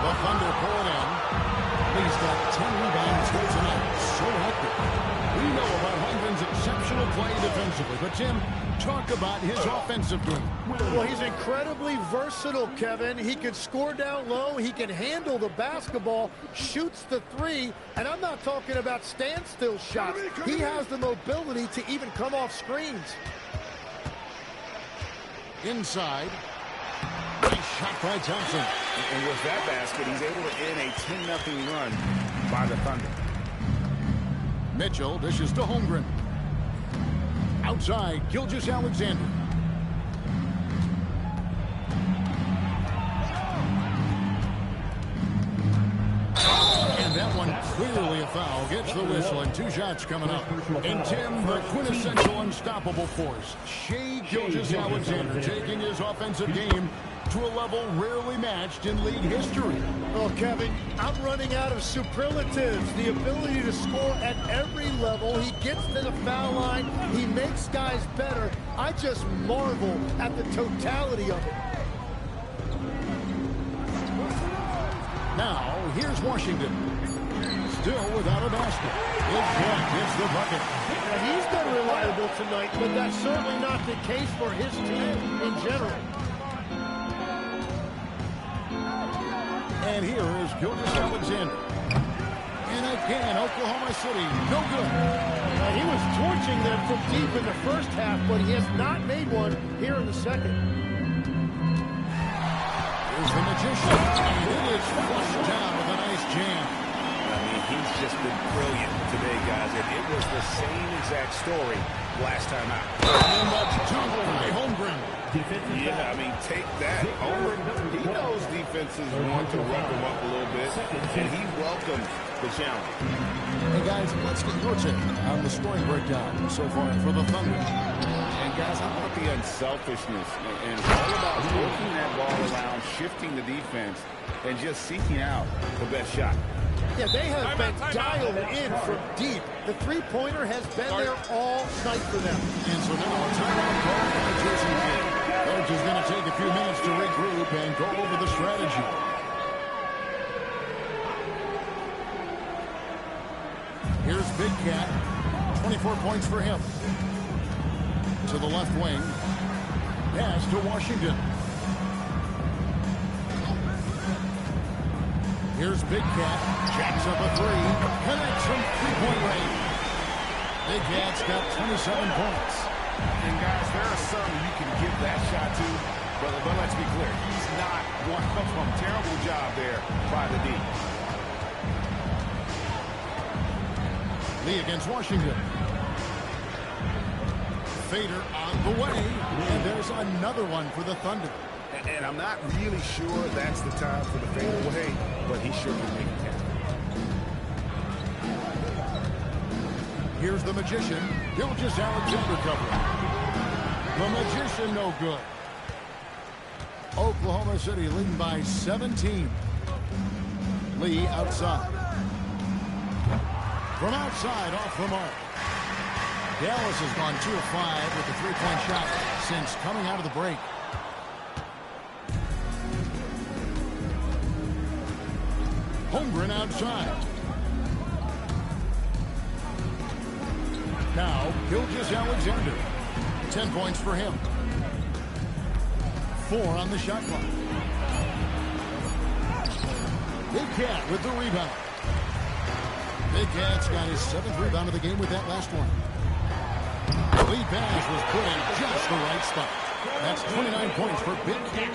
The Thunder pull it in. Lee's got 10 rebounds here tonight. So active. We know about Holmgren's exceptional play defensively. But, Tim, talk about his offensive game. Well, he's incredibly versatile, Kevin. He can score down low. He can handle the basketball, shoots the three. And I'm not talking about standstill shots. He has the mobility to even come off screens. Inside. Nice shot by Thompson. And with that basket, he's able to end a 10-0 run by the Thunder. Mitchell dishes to Holmgren. Outside, Gilgeous-Alexander. And that one clearly a foul. Gets the whistle, and 2 shots coming up. And Tim, the quintessential unstoppable force. Shai Gilgeous-Alexander taking his offensive game to a level rarely matched in league history. Oh, Kevin, I'm running out of superlatives. The ability to score at every level. He gets to the foul line. He makes guys better. I just marvel at the totality of it. Now, here's Washington. Still without a basket. His block gets the bucket. Now, he's been reliable tonight, but that's certainly not the case for his team in general. And here is Gilgeous-Alexander. And again, Oklahoma City, no good. He was torching them from deep in the first half, but he has not made one here in the second. Here's the Magician, and it is flushed down with a nice jam. I mean, he's just been brilliant today, guys, and it was the same exact story last time out. And that's 2 by Holmgren. Yeah, I mean, take that. Holmgren, he knows defenses want to rough him up a little bit, and he welcomed the challenge. Hey, guys, let's get your take on the scoring breakdown so far for the Thunder. And, guys, how about the unselfishness and all about working that ball around, shifting the defense, and just seeking out the best shot? Yeah, they have been dialed in from deep. The three-pointer has been there all night for them. And so now a timeout call by Jason Kidd. Coach is going to take a few minutes to regroup and go over the strategy. Here's Big Cat. 24 points for him. To the left wing. Pass to Washington. Here's Big Cat. Jacks up a three. Connects from three-point range. Big Cat's got 27 points. And guys, there are some you can give that shot to, but let's be clear. He's not one of them. Terrible job there by the D. Lee against Washington. Fader on the way. And there's another one for the Thunder. And I'm not really sure that's the time for the fadeaway, but he sure can make it count. Here's the Magician. Gilgeous-Alexander covering. The Magician no good. Oklahoma City leading by 17. Lee outside. From outside, off the mark. Dallas has gone 2 of 5 with the three-point shot since coming out of the break. Holmgren outside. Now, Gilgeous-Alexander. 10 points for him. 4 on the shot clock. Big Cat with the rebound. Big Cat's got his 7th rebound of the game with that last one. The lead pass was put in just the right spot. That's 29 points for Big Cat.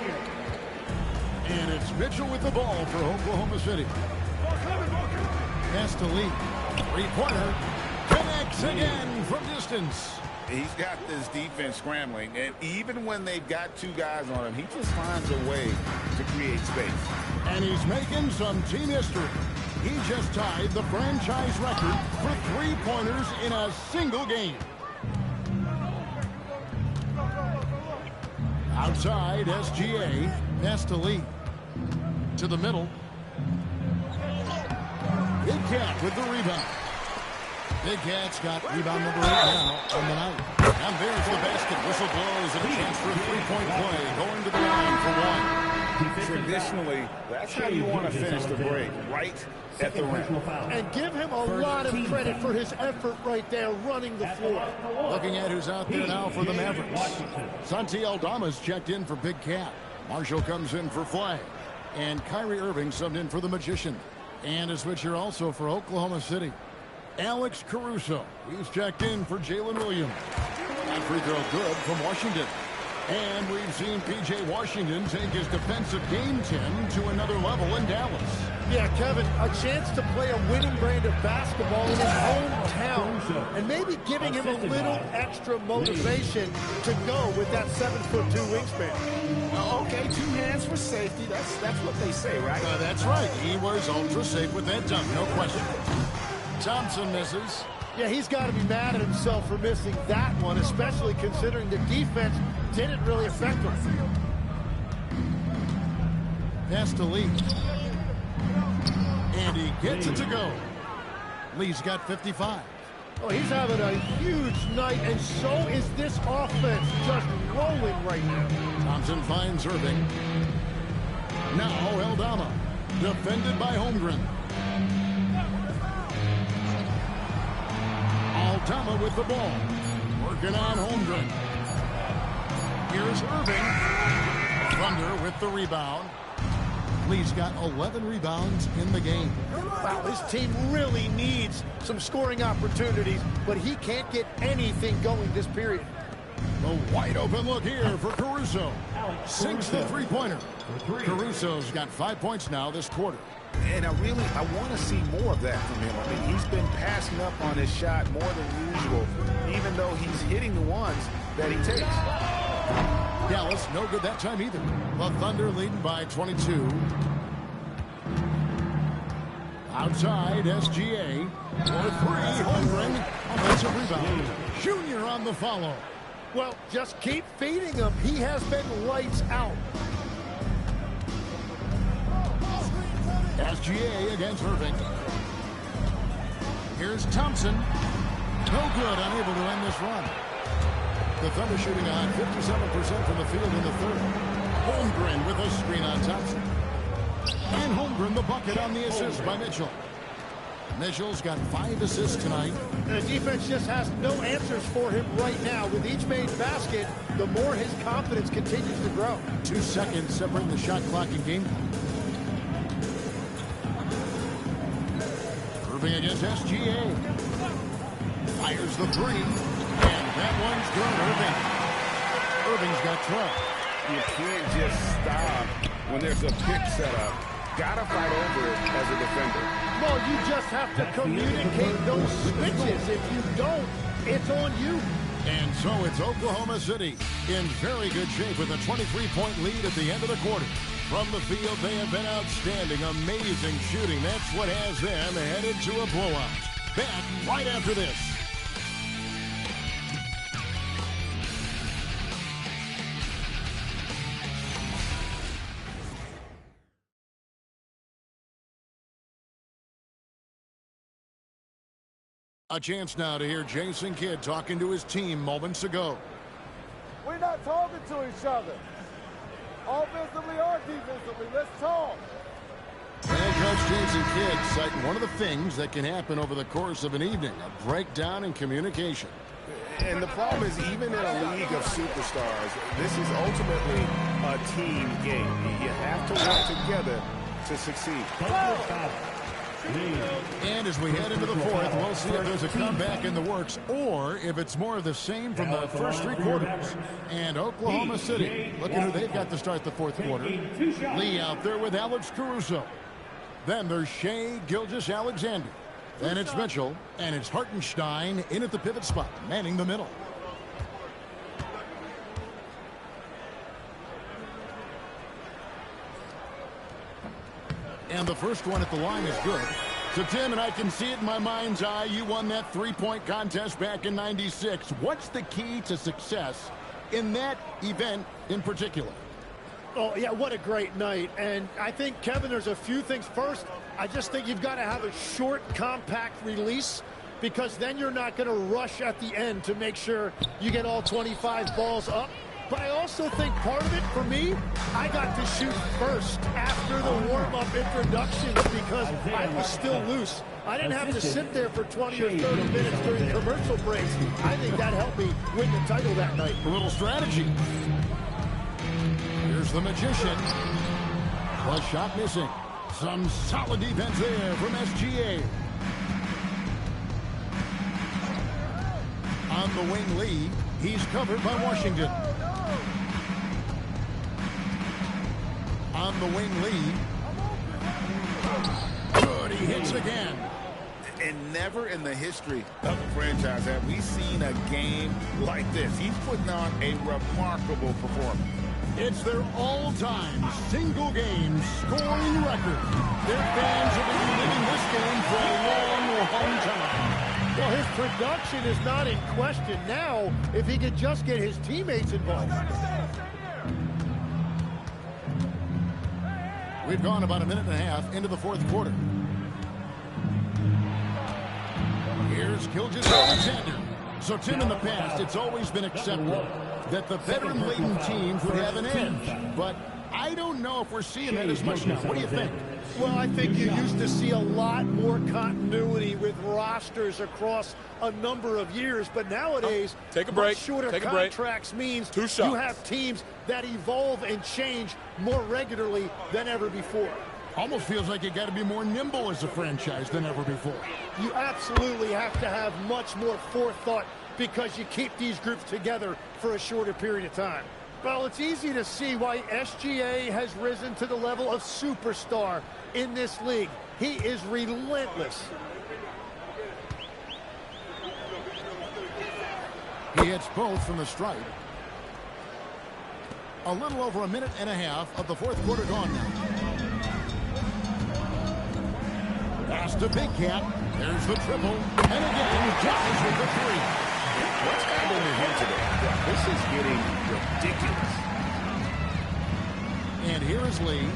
And it's Mitchell with the ball for Oklahoma City. Pass to Lee. Three-pointer. Connects again from distance. He's got this defense scrambling, and even when they've got 2 guys on him, he just finds a way to create space. And he's making some team history. He just tied the franchise record for three-pointers in a single game. Outside, SGA. Pass to Lee. To the middle. Big Cat with the rebound. Big Cat's got rebound number 8 now on the night. And there's the basket. Whistle blows and a chance for a three-point play. Going to the line for one. Traditionally, that's how you want to finish the break, right at the rim. And give him a lot of credit for his effort right there running the floor. Looking at who's out there now for the Mavericks. Santi Aldama's checked in for Big Cat. Marshall comes in for Flagg. And Kyrie Irving subbed in for the Magician. And a switcher also for Oklahoma City. Alex Caruso. He's checked in for Jalen Williams. That free throw good from Washington. And we've seen P.J. Washington take his defensive game 10 to another level in Dallas. Yeah, Kevin, a chance to play a winning brand of basketball in his hometown. And maybe giving him a little extra motivation to go with that 7'2" wingspan. Okay, 2 hands for safety. That's what they say, right? That's right. He was ultra safe with that dunk, no question. Thompson misses. Yeah, he's got to be mad at himself for missing that one, especially considering the defense didn't really affect him. Pass to Lee. And he gets it to go. Lee's got 55. Oh, he's having a huge night, and so is this offense just rolling right now. Thompson finds Irving. Now Aldama, defended by Holmgren. Aldama with the ball. Working on Holmgren. Here's Irving. Thunder with the rebound. Lee's got 11 rebounds in the game. Wow, this team really needs some scoring opportunities, but he can't get anything going this period. The wide open look here for Caruso. Sinks the three-pointer. Caruso's got 5 points now this quarter. And I want to see more of that from him. I mean, he's been passing up on his shot more than usual, even though he's hitting the ones that he takes. Dallas, no good that time either. The Thunder leading by 22. Outside, SGA. For 3, Holmgren. Offensive rebound. Junior on the follow. Well, just keep feeding him. He has been lights out. SGA against Irving. Here's Thompson. No good, unable to end this run. The Thunder shooting a hot 57% from the field in the third. Holmgren with a screen on Thompson. And Holmgren the bucket on the assist by Mitchell. Mitchell's got 5 assists tonight. The defense just has no answers for him right now. With each made basket, the more his confidence continues to grow. 2 seconds separating the shot clock and game clock. Irving against SGA. Fires the 3. And that one's good. Irving's got 12. You can't just stop when there's a pick set up. Gotta fight over it as a defender. Well, you just have to communicate those switches. If you don't, it's on you. And so it's Oklahoma City in very good shape with a 23-point lead at the end of the quarter. From the field, they have been outstanding. Amazing shooting. That's what has them headed to a blowout. Back right after this. A chance now to hear Jason Kidd talking to his team moments ago. We're not talking to each other. Offensively or defensively, let's talk. And Coach Jason Kidd citing one of the things that can happen over the course of an evening, a breakdown in communication. And the problem is, even in a league of superstars, this is ultimately a team game. You have to work together to succeed. And as we head into the fourth, we'll see if there's a comeback in the works or if it's more of the same from the first 3 quarters. And Oklahoma City, look at who they've got to start the fourth quarter. Lee out there with Alex Caruso. Then there's Shai Gilgeous-Alexander. Then it's Mitchell, and it's Hartenstein in at the pivot spot, manning the middle. And the first one at the line is good. So, Tim, and I can see it in my mind's eye, you won that 3-point contest back in '96. What's the key to success in that event in particular? Oh, yeah, what a great night. And I think, Kevin, there's a few things. First, I just think you've got to have a short, compact release, because then you're not going to rush at the end to make sure you get all 25 balls up. But I also think part of it, for me, I got to shoot first after the warm-up introductions because I was still loose. I didn't have to sit there for 20 or 30 minutes during commercial breaks. I think that helped me win the title that night. A little strategy. Here's the magician. Was shot missing. Some solid defense there from SGA. On the wing, Lee. He's covered by Washington. On the wing, Lee. Good, he hits again. And never in the history of the franchise have we seen a game like this. He's putting on a remarkable performance. It's their all-time single-game scoring record. Their fans have been living this game for a long, long time. Well, his production is not in question now if he could just get his teammates involved. We've gone about a minute and a half into the fourth quarter. Here's Gilgeous-Alexander. So, Tim, in the past, it's always been accepted that the veteran-laden teams would have an edge. But I don't know if we're seeing that as much now. What do you think? Well, I think you used to see a lot more continuity with rosters across a number of years, but nowadays, take a break. Much shorter Take a break. contracts means 2 shots. You have teams that evolve and change more regularly than ever before. Almost feels like you got to be more nimble as a franchise than ever before. You absolutely have to have much more forethought because you keep these groups together for a shorter period of time. Well, it's easy to see why SGA has risen to the level of superstar in this league. He is relentless. He hits both from the stripe. A little over a minute and a half of the fourth quarter gone now. Pass to Big Cat. There's the triple. And again, Giannis with the 3. What's happening here today? This is getting ridiculous. And here is Lee.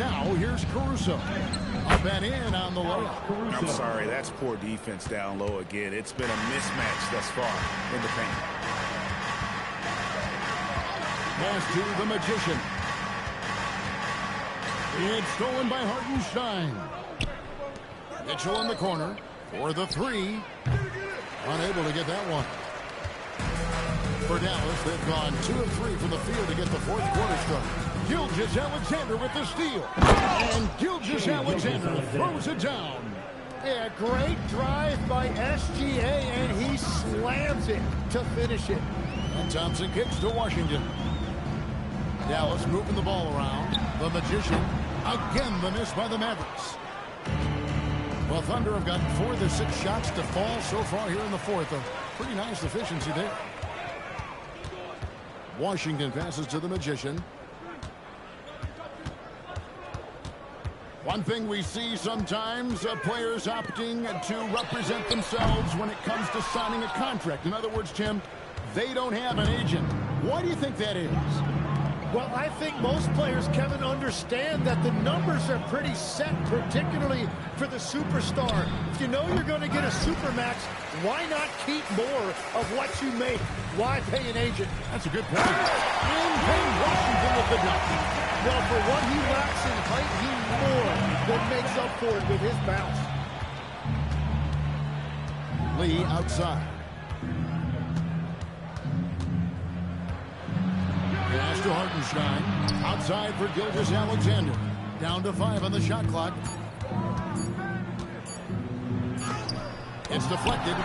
Now here's Caruso. Up and in on the layup. I'm sorry, that's poor defense down low again. It's been a mismatch thus far in the paint. Pass to the Magician. It's stolen by Hartenstein. Mitchell in the corner for the three. Unable to get that one. For Dallas, they've gone 2 of 3 from the field to get the fourth quarter start. Gilgeous-Alexander with the steal. And Gilgeous-Alexander throws it down. Yeah, great drive by SGA, and he slams it to finish it. And Thompson kicks to Washington. Dallas moving the ball around. The Magician. Again, the miss by the Mavericks. Well, Thunder have gotten 4 of the 6 shots to fall so far here in the fourth. A pretty nice efficiency there. Washington passes to the Magician. One thing we see sometimes, players opting to represent themselves when it comes to signing a contract. In other words, Tim, they don't have an agent. Why do you think that is? Well, I think most players, Kevin, understand that the numbers are pretty set, particularly for the superstar. If you know you're going to get a supermax, why not keep more of what you make? Why pay an agent? That's a good point. And pay Washington with the dunk. Well, for what he lacks in height, he more than makes up for it with his bounce. Lee outside. Pass to Hartenstein. Outside for Gilgeous-Alexander. Down to 5 on the shot clock. It's deflected.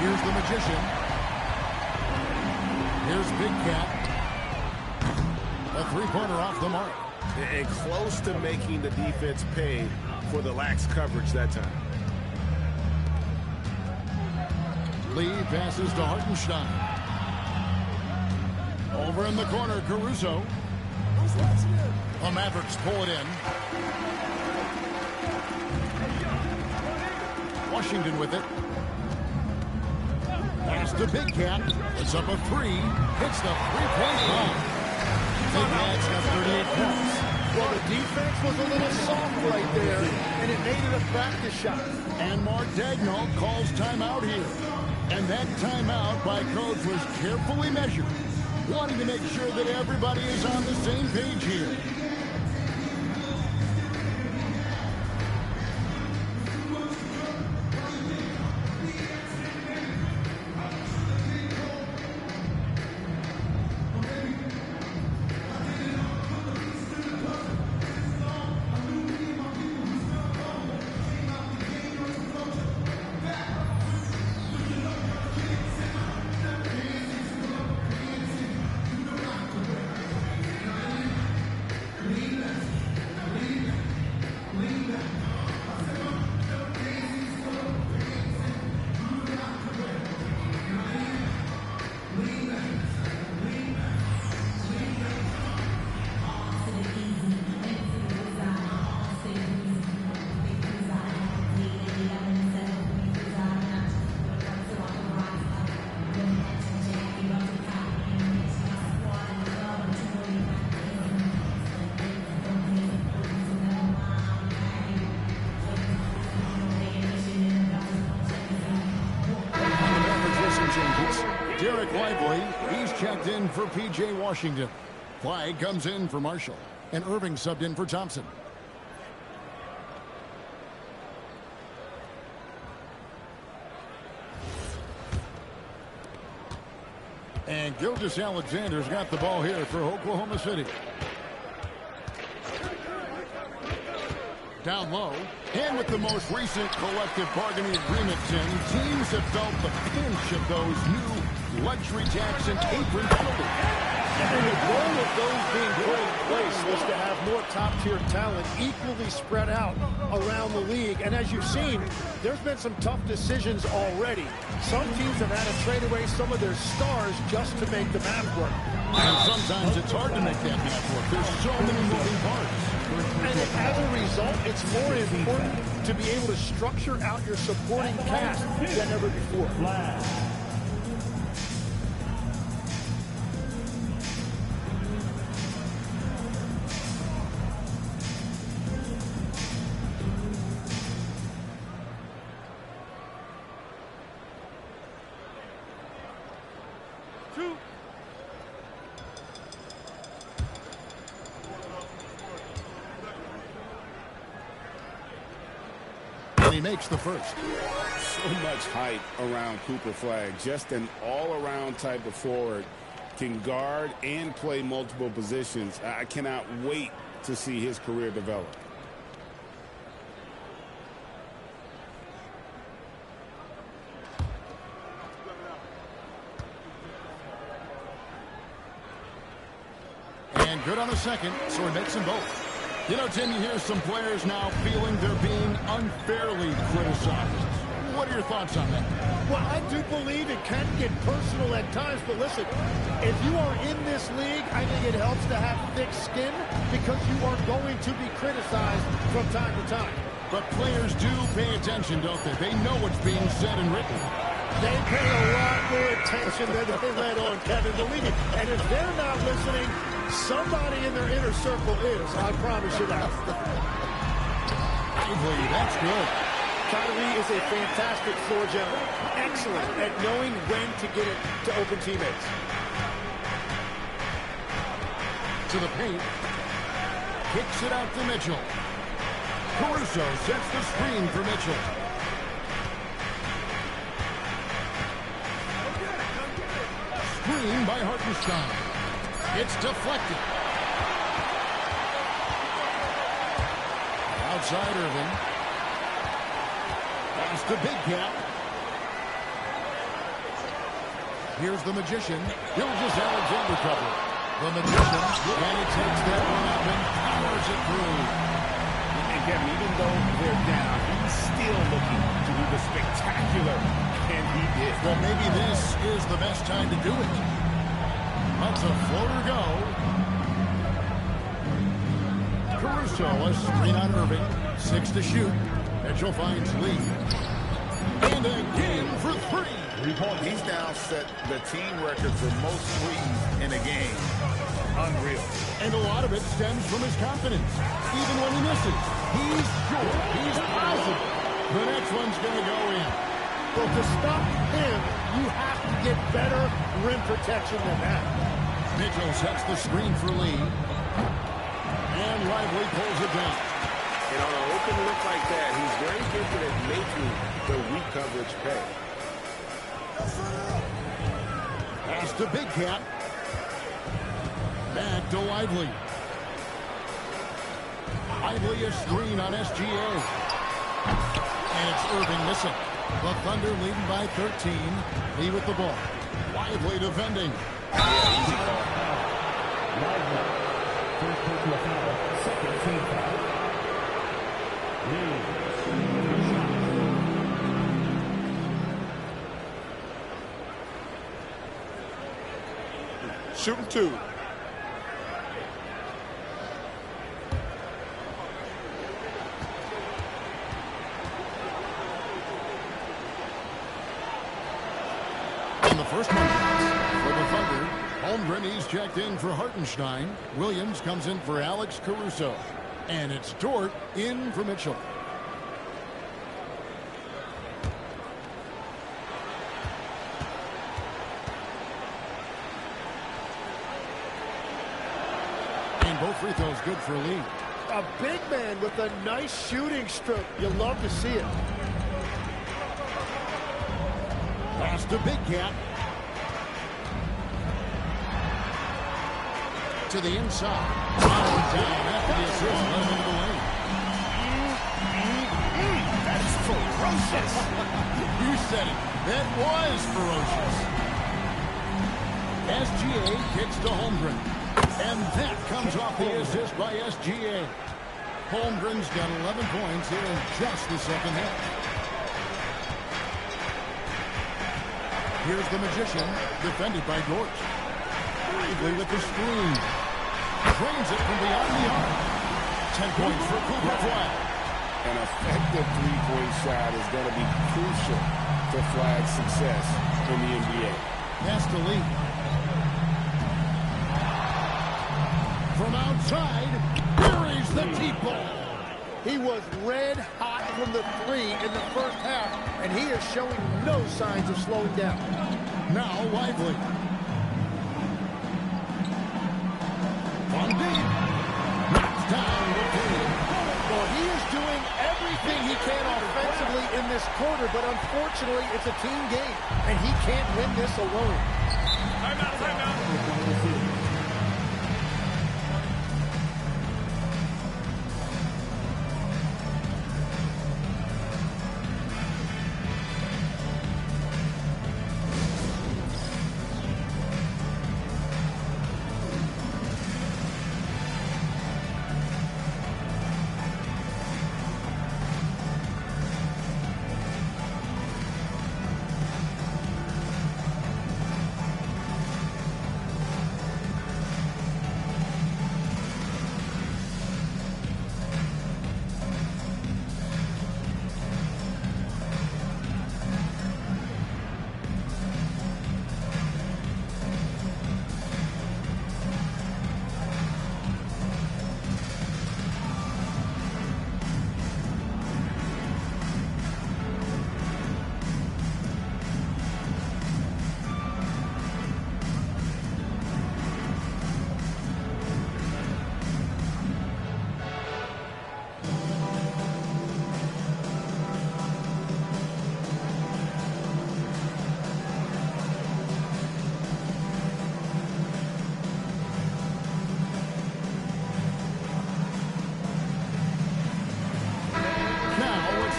Here's the Magician. Here's Big Cat. A three-pointer off the mark. And close to making the defense pay for the lax coverage that time. Lee passes to Hartenstein. Over in the corner, Caruso. The Mavericks pull it in. Washington with it. Pass to Big Cat. It's up a 3. Hits the three-point shot. Big Cat's got 38 points. Well, the defense was a little soft right there, and it made it a practice shot. And Mark Daigneault calls timeout here. And that timeout by coach was carefully measured, wanting to make sure that everybody is on the same page here. Derek Lively, he's checked in for P.J. Washington. Clyde comes in for Marshall. And Irving subbed in for Thompson. And Gilgeous-Alexander's got the ball here for Oklahoma City. Down low. And with the most recent collective bargaining agreement, Tim, teams have felt the pinch of those new luxury tax and apron penalties. And the goal of those being put in place was to have more top-tier talent equally spread out around the league. And as you've seen, there's been some tough decisions already. Some teams have had to trade away some of their stars just to make the math work. And sometimes it's hard to make that math work. There's so many moving parts. And as a result, it's more important to be able to structure out your supporting cast than ever before. 2. And he makes the first. So much hype around Cooper Flagg. Just an all-around type of forward. Can guard and play multiple positions. I cannot wait to see his career develop. And good on the second, so he makes them both. You know, Tim, you hear some players now feeling they're being unfairly criticized. What are your thoughts on that? Well, I do believe it can get personal at times, but listen, if you are in this league, I think it helps to have thick skin because you are going to be criticized from time to time. But players do pay attention, don't they? They know what's being said and written. They pay a lot more attention than they let on, Kevin, believe me. And if they're not listening, somebody in their inner circle is. I promise you that. Lively, that's good. Kyrie is a fantastic floor general. Excellent at knowing when to get it to open teammates. To the paint. Kicks it out to Mitchell. Caruso sets the screen for Mitchell. Screen by Hartenstein. It's deflected. Outside Irving. Pass to Big Cat. Here's the Magician. Gilgeous-Alexander cover. The Magician, and he takes that one up and powers it through. And Kevin, even though they're down, he's still looking to do the spectacular, and he did. Well, maybe this is the best time to do it. That's a floater go. Caruso, a screen on Irving. 6 to shoot. Mitchell finds Lee. And again for 3. He's now set the team record for most threes in a game. Unreal. And a lot of it stems from his confidence. Even when he misses, he's sure, he's positive. The next one's going to go in. Well, to stop him, you have to get better rim protection than that. Mitchell sets the screen for Lee. And Lively pulls it down. And on an open look like that, he's very gifted at making the weak coverage pay. Pass to Big Cat. Back to Lively. Lively a screen on SGA. And it's Irving missing. The Thunder leading by 13. Lee with the ball. Lively defending. Easy call. Lively. First personal foul. Second team foul. Lee. Shooting 2. In the first one for the Thunder, Holmgren, he's checked in for Hartenstein. Williams comes in for Alex Caruso. And it's Dort in for Mitchell. Both free throws good for Lee. A big man with a nice shooting stroke. You love to see it. Pass to Big Cat. To the inside. Down after the assist. Let him into the lane. That's ferocious. You said it. That was ferocious. SGA kicks to Holmgren. And that comes off the assist by SGA. Holmgren's got 11 points here in just the second half. Here's the Magician, defended by Dort. Lively with the screen. Drains it from beyond the arc. 10 points for Cooper Flagg. An effective three-point shot is going to be crucial to Flagg's success in the NBA. Pass to Lee. From outside, buries the deep ball. He was red hot from the 3 in the first half, and he is showing no signs of slowing down. Now Lively. Long deep. Knocks down the three. Well, he is doing everything he can offensively in this quarter, but unfortunately, it's a team game, and he can't win this alone. Timeout, timeout.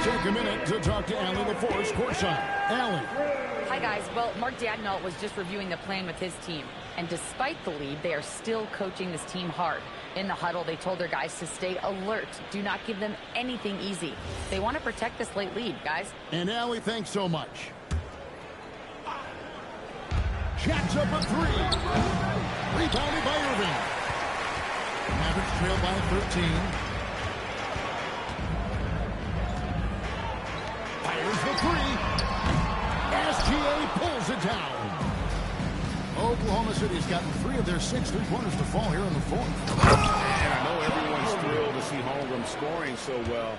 Take a minute to talk to Allie LaForce courtside. Allie. Hi, guys. Well, Mark Daigneault was just reviewing the plan with his team. And despite the lead, they are still coaching this team hard. In the huddle, they told their guys to stay alert. Do not give them anything easy. They want to protect this late lead, guys. And Allie, thanks so much. Jacks up a three. Rebounded by Irving. Mavericks trail by 13. Fires the three. SGA pulls it down. Oklahoma City's gotten 3 of their 6 three-pointers to fall here in the fourth. And I know everyone's thrilled to see Holmgren scoring so well.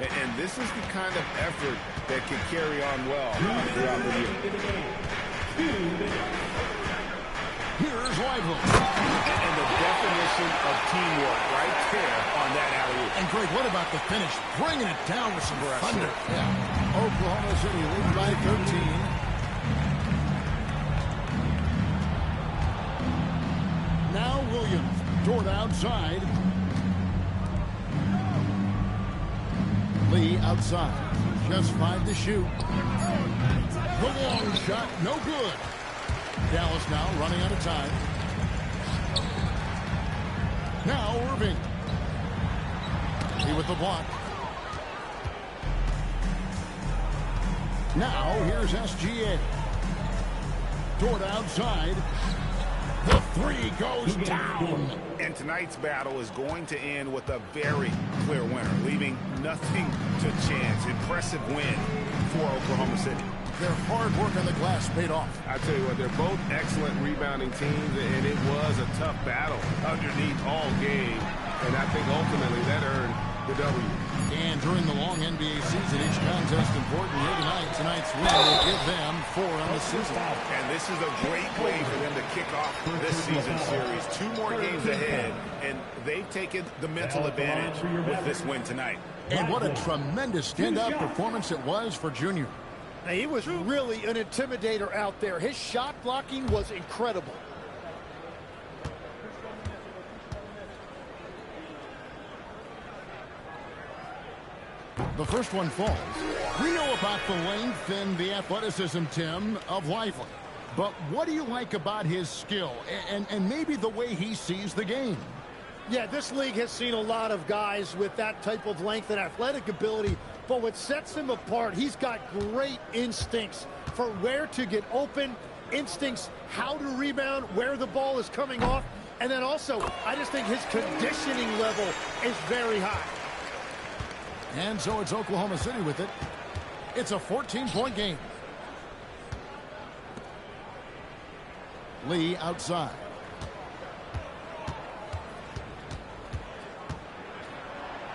And this is the kind of effort that can carry on well throughout the year. Here's Lively. And the definition of teamwork right there on that alley-oop. And Greg, what about the finish? Bringing it down with some thunder. Yeah. Oklahoma City leads by 13. Now Williams. Toward outside. Lee outside. Just 5 to shoot. The long shot, no good. Dallas now running out of time. Now Irving. He with the block. Now here's SGA. Toward outside. The three goes down. And tonight's battle is going to end with a very clear winner, leaving nothing to chance. Impressive win for Oklahoma City. Their hard work on the glass paid off. I tell you what, they're both excellent rebounding teams, and it was a tough battle underneath all game. And I think ultimately that earned the W. And during the long NBA season, each contest important here tonight. Tonight's win will give them 4 on the season. And this is a great way for them to kick off this season series. 2 more games ahead, and they've taken the mental advantage with this win tonight. And what a tremendous standout performance it was for Junior. He was really an intimidator out there. His shot blocking was incredible. The first one falls. We know about the length and the athleticism, Tim, of Lively. But what do you like about his skill and maybe the way he sees the game? Yeah, this league has seen a lot of guys with that type of length and athletic ability, but what sets him apart, he's got great instincts for where to get open, instincts how to rebound, where the ball is coming off, and then also, I just think his conditioning level is very high. And so it's Oklahoma City with it. It's a 14-point game. Lee outside.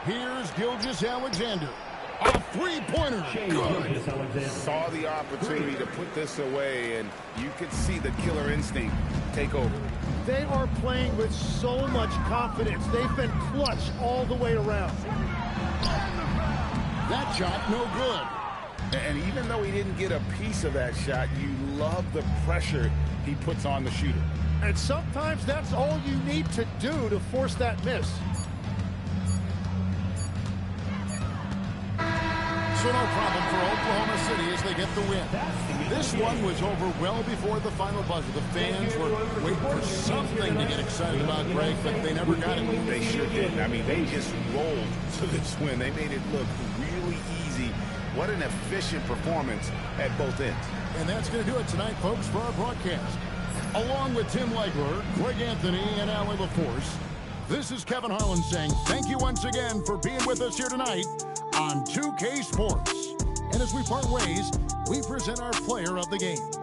Here's Gilgeous-Alexander. A three-pointer. Good. Saw the opportunity to put this away, and you could see the killer instinct take over. They are playing with so much confidence. They've been clutch all the way around. That shot, no good. And even though he didn't get a piece of that shot, you love the pressure he puts on the shooter. And sometimes that's all you need to do to force that miss. So no problem for Oklahoma City as they get the win. This one was over well before the final buzzer. The fans were waiting for something to get excited about, Greg, but they never got it. They sure didn't. I mean, they just rolled to this win. They made it look really easy. What an efficient performance at both ends. And that's going to do it tonight, folks, for our broadcast. Along with Tim Legler, Greg Anthony, and Allie LaForce, this is Kevin Harlan saying thank you once again for being with us here tonight on 2K Sports. And as we part ways, we present our player of the game.